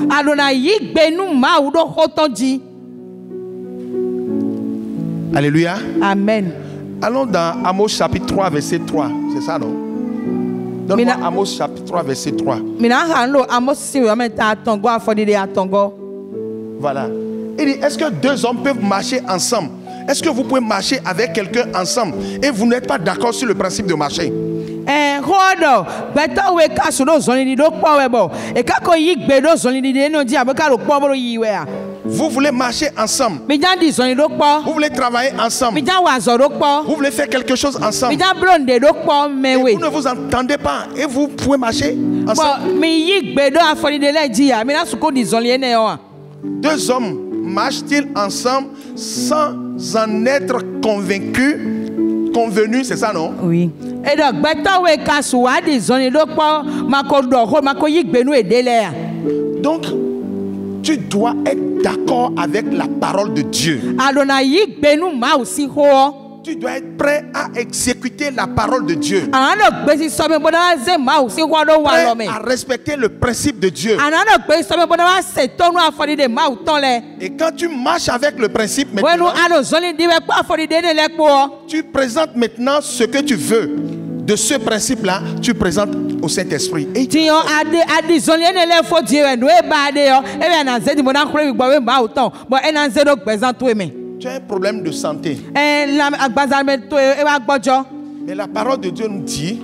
Alléluia. Amen. Allons dans Amos chapitre 3, verset 3. C'est ça, non? Donne-moi Amos chapitre 3, verset 3. Voilà. Il dit, est-ce que deux hommes peuvent marcher ensemble? Est-ce que vous pouvez marcher avec quelqu'un ensemble et vous n'êtes pas d'accord sur le principe de marcher? Vous voulez marcher ensemble. Vous voulez travailler ensemble. Vous voulez faire quelque chose ensemble. Et vous ne vous entendez pas et vous pouvez marcher ensemble. Deux hommes marchent-ils ensemble sans en être convenus, c'est ça, non? Oui. Donc, tu dois être d'accord avec la parole de Dieu. Tu dois être prêt à exécuter la parole de Dieu. Prêt à respecter le principe de Dieu. Et quand tu marches avec le principe maintenant, tu présentes maintenant ce que tu veux. De ce principe-là, tu présentes au Saint-Esprit. Et tu as un problème de santé. Mais la parole de Dieu nous dit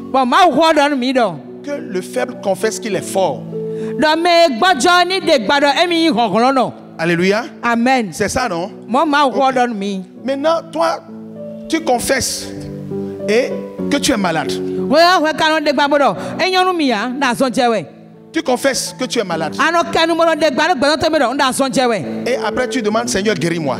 que le faible confesse qu'il est fort. Alléluia. Amen. C'est ça, non? Okay. Maintenant, toi, tu confesses et que tu es malade. Tu confesses que tu es malade. Et après tu demandes, Seigneur, guéris-moi.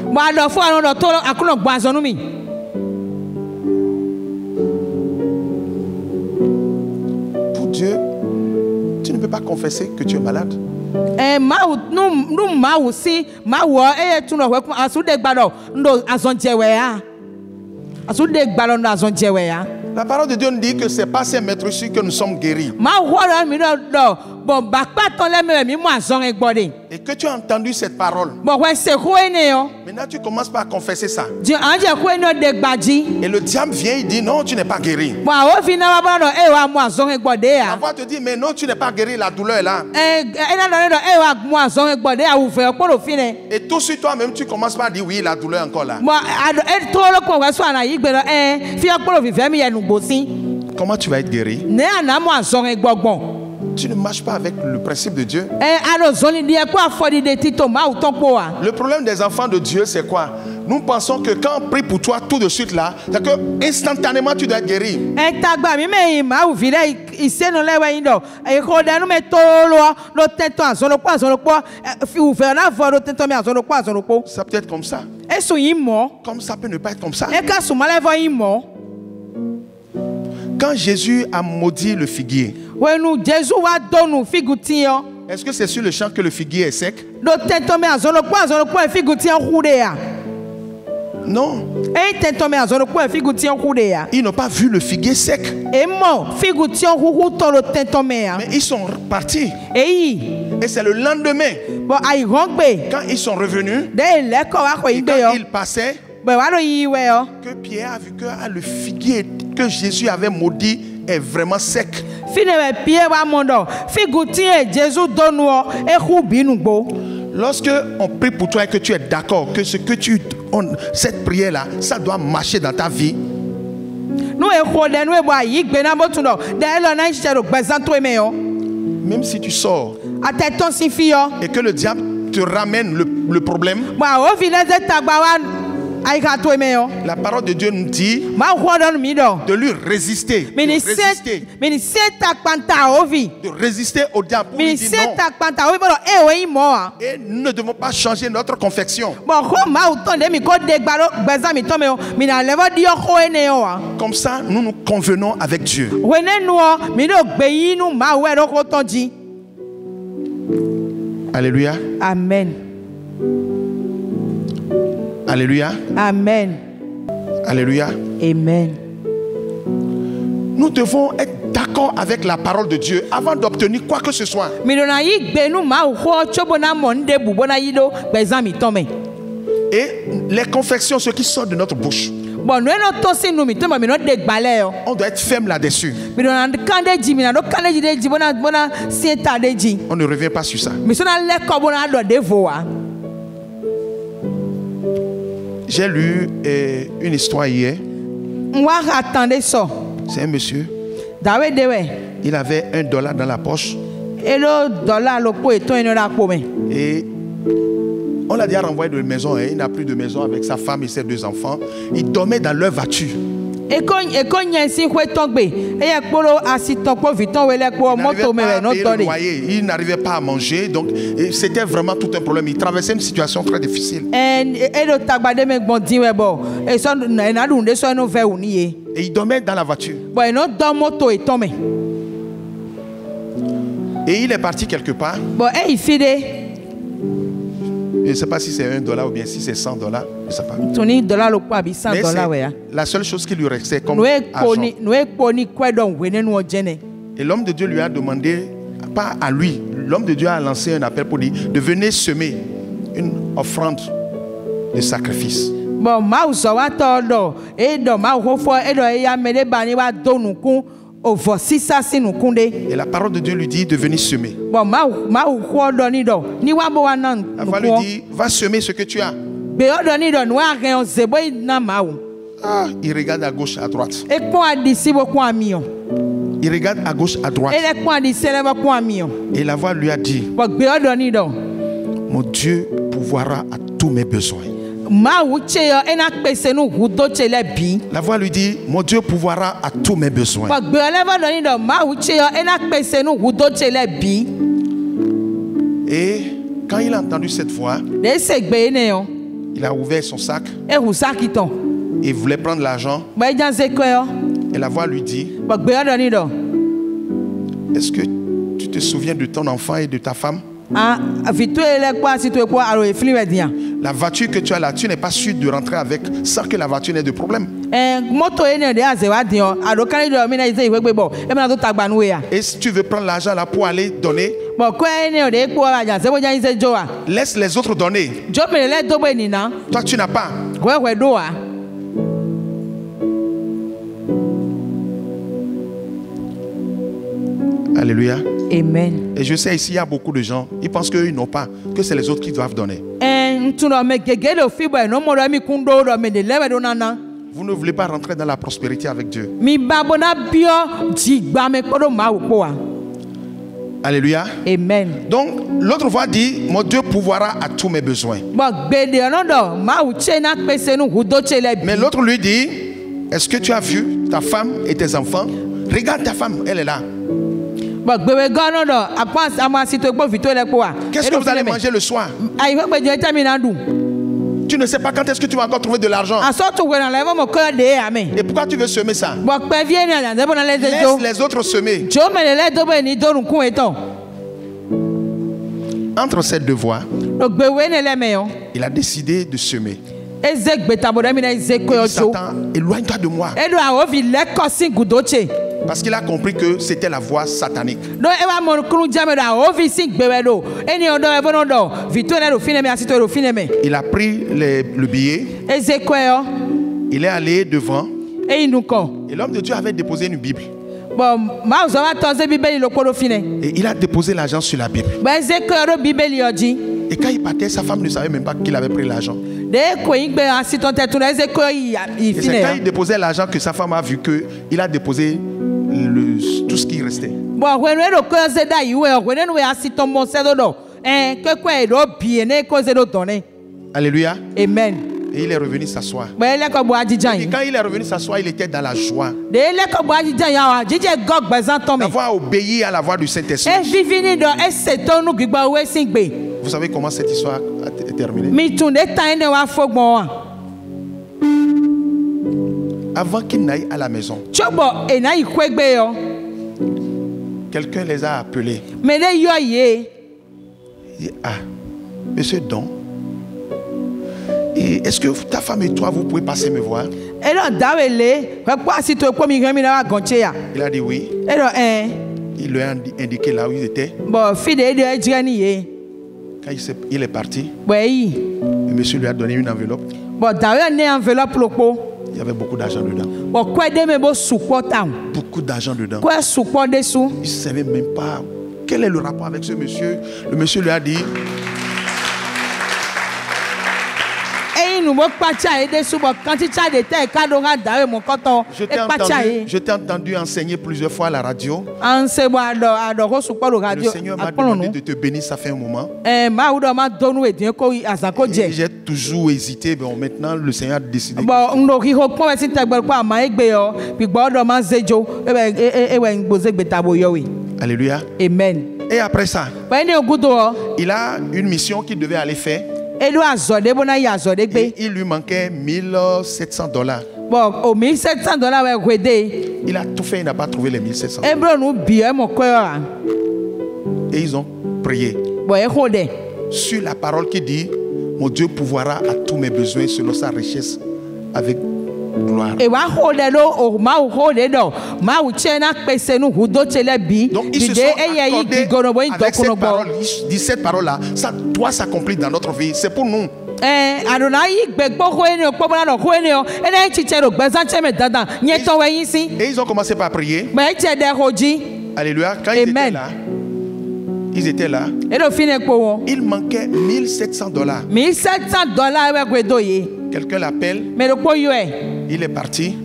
Pour Dieu, tu ne peux pas confesser que tu es malade. La parole de Dieu nous dit que c'est pas ces maîtres ici que nous sommes guéris. Et que tu as entendu cette parole. Maintenant tu commences par confesser ça. Et le diable vient, il dit non, tu n'es pas guéri. La voix te dit mais non, tu n'es pas guéri, la douleur est là. Et tout sur toi-même tu commences par dire oui, la douleur est encore là. Comment tu vas être guéri? Tu ne marches pas avec le principe de Dieu. Le problème des enfants de Dieu, c'est quoi? Nous pensons que quand on prie pour toi tout de suite là, c'est que instantanément tu dois être guéri. Ça peut être comme ça. Comme ça peut ne pas être comme ça. Quand Jésus a maudit le figuier, est-ce que c'est sur le champ que le figuier est sec? Non. Ils n'ont pas vu le figuier sec. Mais ils sont partis. Et c'est le lendemain, quand ils sont revenus, et quand ils passaient, que Pierre a vu que le figuier que Jésus avait maudit est vraiment sec. Lorsque on prie pour toi et que tu es d'accord que ce que cette prière là, ça doit marcher dans ta vie. Même si tu sors et que le diable te ramène le problème, la parole de Dieu nous dit de lui résister. De résister au diable. Et nous ne devons pas changer notre confection. Comme ça, nous nous convenons avec Dieu. Alléluia. Amen. Alléluia. Amen. Alléluia. Amen. Nous devons être d'accord avec la parole de Dieu avant d'obtenir quoi que ce soit. Et les confessions, ce qui sort de notre bouche, on doit être ferme là-dessus. On ne revient pas sur ça. J'ai lu une histoire hier. C'est un monsieur. Il avait $1 dans la poche. Et on l'a déjà renvoyé de la maison. Il n'a plus de maison avec sa femme et ses 2 enfants. Il dormait dans leur voiture. Il n'arrivait pas à payer le loyer. Il n'arrivait pas à manger. Donc c'était vraiment tout un problème. Il traversait une situation très difficile. Et il dormait dans la voiture. Et il est parti quelque part. Je ne sais pas si c'est $1 ou bien si c'est $100. Je ne sais pas. Mais la seule chose qui lui restait comme argent. Et l'homme de Dieu lui a demandé, pas à lui, l'homme de Dieu a lancé un appel pour lui de venir semer une offrande de sacrifice. Et la parole de Dieu lui dit de venir semer. La voix lui dit, va semer ce que tu as. Ah, il regarde à gauche, à droite. Il regarde à gauche, à droite. Et la voix lui a dit, mon Dieu pourvoira à tous mes besoins. La voix lui dit, mon Dieu pourvoira à tous mes besoins. Et quand il a entendu cette voix, il a ouvert son sac. Il voulait prendre l'argent. Et la voix lui dit, est-ce que tu te souviens de ton enfant et de ta femme? La voiture que tu as là, tu n'es pas sûr de rentrer avec sans que la voiture n'ait de problème. Et si tu veux prendre l'argent là pour aller donner, laisse les autres donner. Toi, tu n'as pas. Alléluia. Amen. Et je sais ici, il y a beaucoup de gens, ils pensent qu'ils n'ont pas, que c'est les autres qui doivent donner. Vous ne voulez pas rentrer dans la prospérité avec Dieu. Alléluia. Amen. Donc, l'autre voix dit, mon Dieu pourvoira à tous mes besoins. Mais l'autre lui dit, est-ce que tu as vu ta femme et tes enfants? Regarde ta femme, elle est là. Qu'est-ce que vous allez manger le soir? Tu ne sais pas quand est-ce que tu vas encore trouver de l'argent. Et pourquoi tu veux semer ça? Laisse les autres semer. Entre ces 2 voies, il a décidé de semer. Satan, éloigne-toi de moi. Parce qu'il a compris que c'était la voix satanique. Il a pris le billet. Il est allé devant. Et l'homme de Dieu avait déposé une Bible. Et il a déposé l'argent sur la Bible. Et quand il partait, sa femme ne savait même pas qu'il avait pris l'argent. Et c'est quand il déposait l'argent que sa femme a vu qu'il a déposé tout ce qui restait. Alléluia. Amen. Et il est revenu s'asseoir. Et quand il est revenu s'asseoir, il était dans la joie d'avoir obéi à la voix du Saint-Esprit. Vous savez comment cette histoire est terminée? Avant qu'il n'aille à la maison, quelqu'un les a appelés. Il dit, ah, monsieur Don, est-ce que ta femme et toi, vous pouvez passer me voir? Il a dit oui. Il lui a indiqué là où il était. Quand il est parti, le monsieur lui a donné une enveloppe. Il y avait beaucoup d'argent dedans. Beaucoup d'argent dedans. Il ne savait même pas quel est le rapport avec ce monsieur. Le monsieur lui a dit, je t'ai entendu enseigner plusieurs fois à la radio. Le Seigneur m'a demandé de te bénir, ça fait un moment. J'ai toujours hésité, mais maintenant le Seigneur a décidé. Alléluia. Amen. Et après ça, il a une mission qu'il devait aller faire. Et il lui manquait $1,700. Il a tout fait, il n'a pas trouvé les 1,700. Et ils ont prié sur la parole qui dit, mon Dieu pourvoira à tous mes besoins selon sa richesse avec gloire. Donc ils se sont accordés avec cette parole. Il dit cette parole-là, ça doit s'accomplir dans notre vie. C'est pour nous. Et ils ont commencé par prier. Alléluia. Quand ils étaient là, il manquait $1,700. Quelqu'un l'appelle. Il est parti.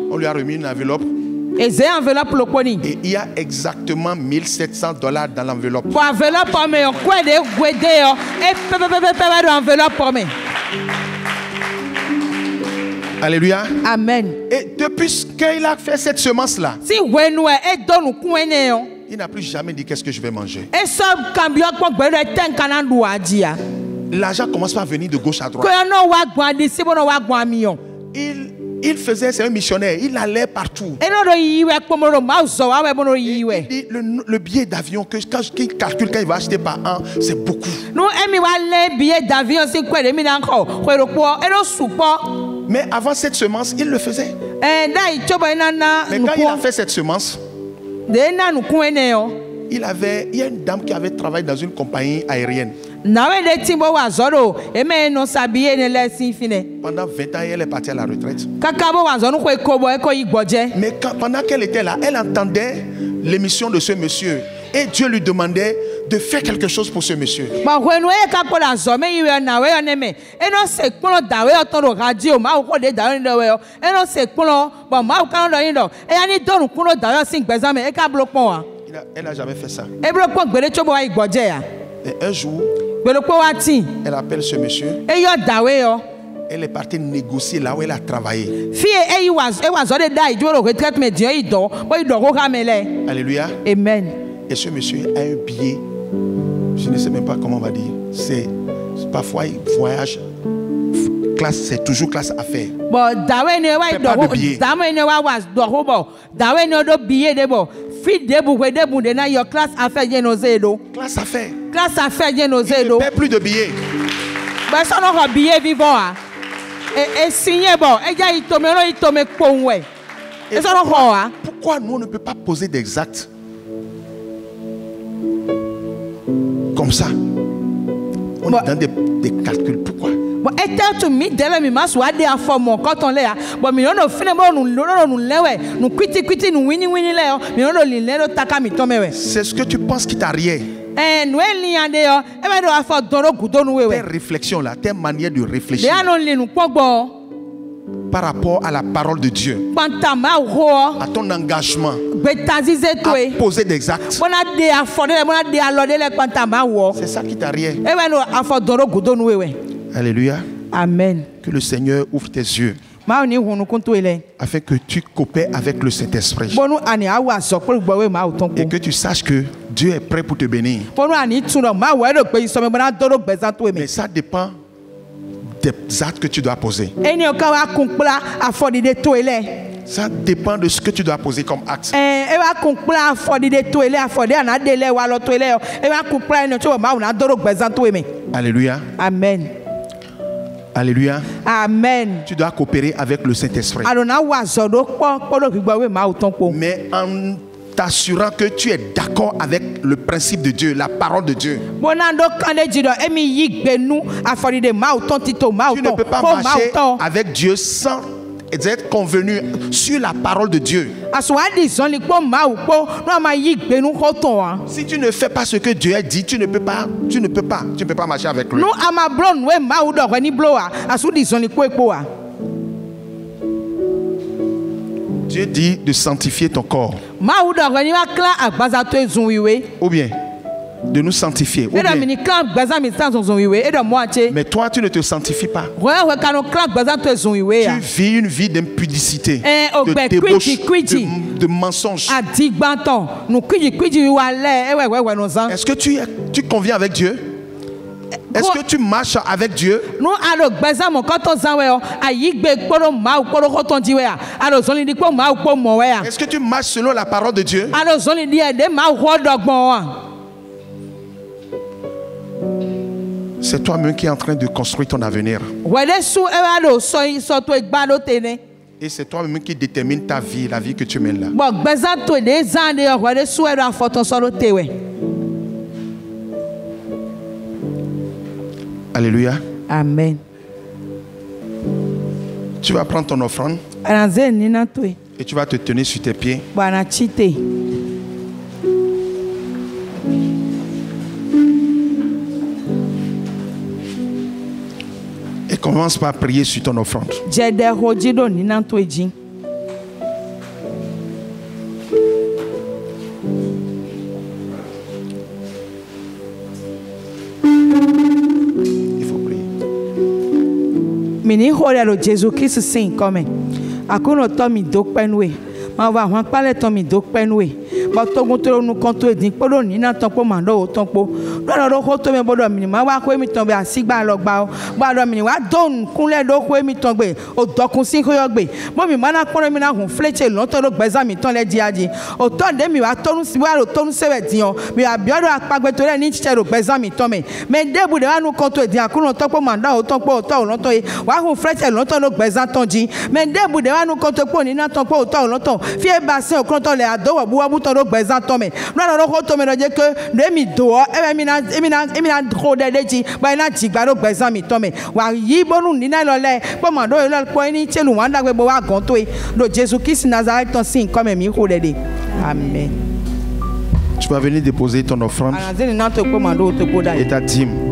On lui a remis une enveloppe. Et il y a exactement $1,700 dans l'enveloppe. Alléluia. Amen. Et depuis qu'il a fait cette semence-là, il n'a plus jamais dit qu'est-ce que je vais manger. L'argent commence à venir de gauche à droite. Il faisait, c'est un missionnaire, il allait partout. Le billet d'avion, quand il calcule quand il va acheter par an, c'est beaucoup. Mais avant cette semence, il le faisait. Mais quand il a fait cette semence, il y a une dame qui avait travaillé dans une compagnie aérienne. Pendant 20 ans, elle est partie à la retraite. Mais pendant qu'elle était là, elle entendait l'émission de ce monsieur. Et Dieu lui demandait de faire quelque chose pour ce monsieur. Elle n'a jamais fait ça. Et un jour, elle appelle ce monsieur. Elle est partie négocier là où elle a travaillé. Alléluia. Amen. Et ce monsieur a un billet. Je ne sais même pas comment on va dire. C'est parfois il voyage. Classe, c'est toujours classe affaires. Pas de billet. Classe affaires. Il ne paie plus de billets. Pourquoi nous on ne peut pas poser des actes comme ça? On est dans des calculs. Pourquoi? C'est ce que tu penses qui t'arrière. Tes réflexions là, tes manières de réfléchir par rapport à la parole de Dieu, à ton engagement, à poser des actes. C'est ça qui t'arrière. Alléluia. Amen. Que le Seigneur ouvre tes yeux afin que tu coopères avec le Saint-Esprit et que tu saches que Dieu est prêt pour te bénir. Mais ça dépend des actes que tu dois poser. Ça dépend de ce que tu dois poser comme acte. Alléluia. Amen. Alléluia. Amen. Tu dois coopérer avec le Saint-Esprit. Mais en t'assurant que tu es d'accord avec le principe de Dieu, la parole de Dieu. Tu ne peux pas marcher avec Dieu sans être convenu sur la parole de Dieu. Si tu ne fais pas ce que Dieu a dit, tu ne peux pas marcher avec lui. Dieu dit de sanctifier ton corps. Ou bien de nous sanctifier. Ou bien. Mais toi, tu ne te sanctifies pas. Tu vis une vie d'impudicité, de débauche, de mensonge. Est-ce que tu conviens avec Dieu? Est-ce que tu marches avec Dieu? Est-ce que tu marches selon la parole de Dieu? C'est toi-même qui es en train de construire ton avenir. Et c'est toi-même qui détermine ta vie, la vie que tu mènes là. Alléluia. Amen. Tu vas prendre ton offrande et tu vas te tenir sur tes pieds. Et commence par prier sur ton offrande. Mini hore Jésus Christ sing come. Akono to mi dokpenwe. Ma wa wan pale to mi dokpenwe. Ba to gun nu kon to edin podo ni na ton po ma do ton po. Do do ko to me bodo mi ma wa ko mi ton be asigba lo gba o. Gba do mi wa don kunle do ko mi ton gbe. O dokun sin ko yo gbe. Mo mi ma na pon mi na hun fleche lo to do gbeza mi ton le di aji. O to de mi wa tonu si wa lo tonu se we dion. Mi abiodo apagbe to le ni chiche do gbeza mi ton me. Me debu de wa nu kon to edin akono to po ma da o ton po o to lo ton e. Wa hun fleche lo ton do gbeza ton ji. Me debu de wa nu kon to po ni na ton po o to lo ton. Fie ba se o kon to le adowo bu wa bu ton do gbeza ton me. No no ko to me do je ke de mi do e mi na ko de deji ba na ji gba do gbeza mi ton me. Wa yi bonu ni na lo le po ma do lo po ni chelu wa da gbe bo wa gan to e. Do Jésus Christ Nazareth ton sin comme mi ko de. Amen. Tu vas venir déposer ton offrande et ta dîme.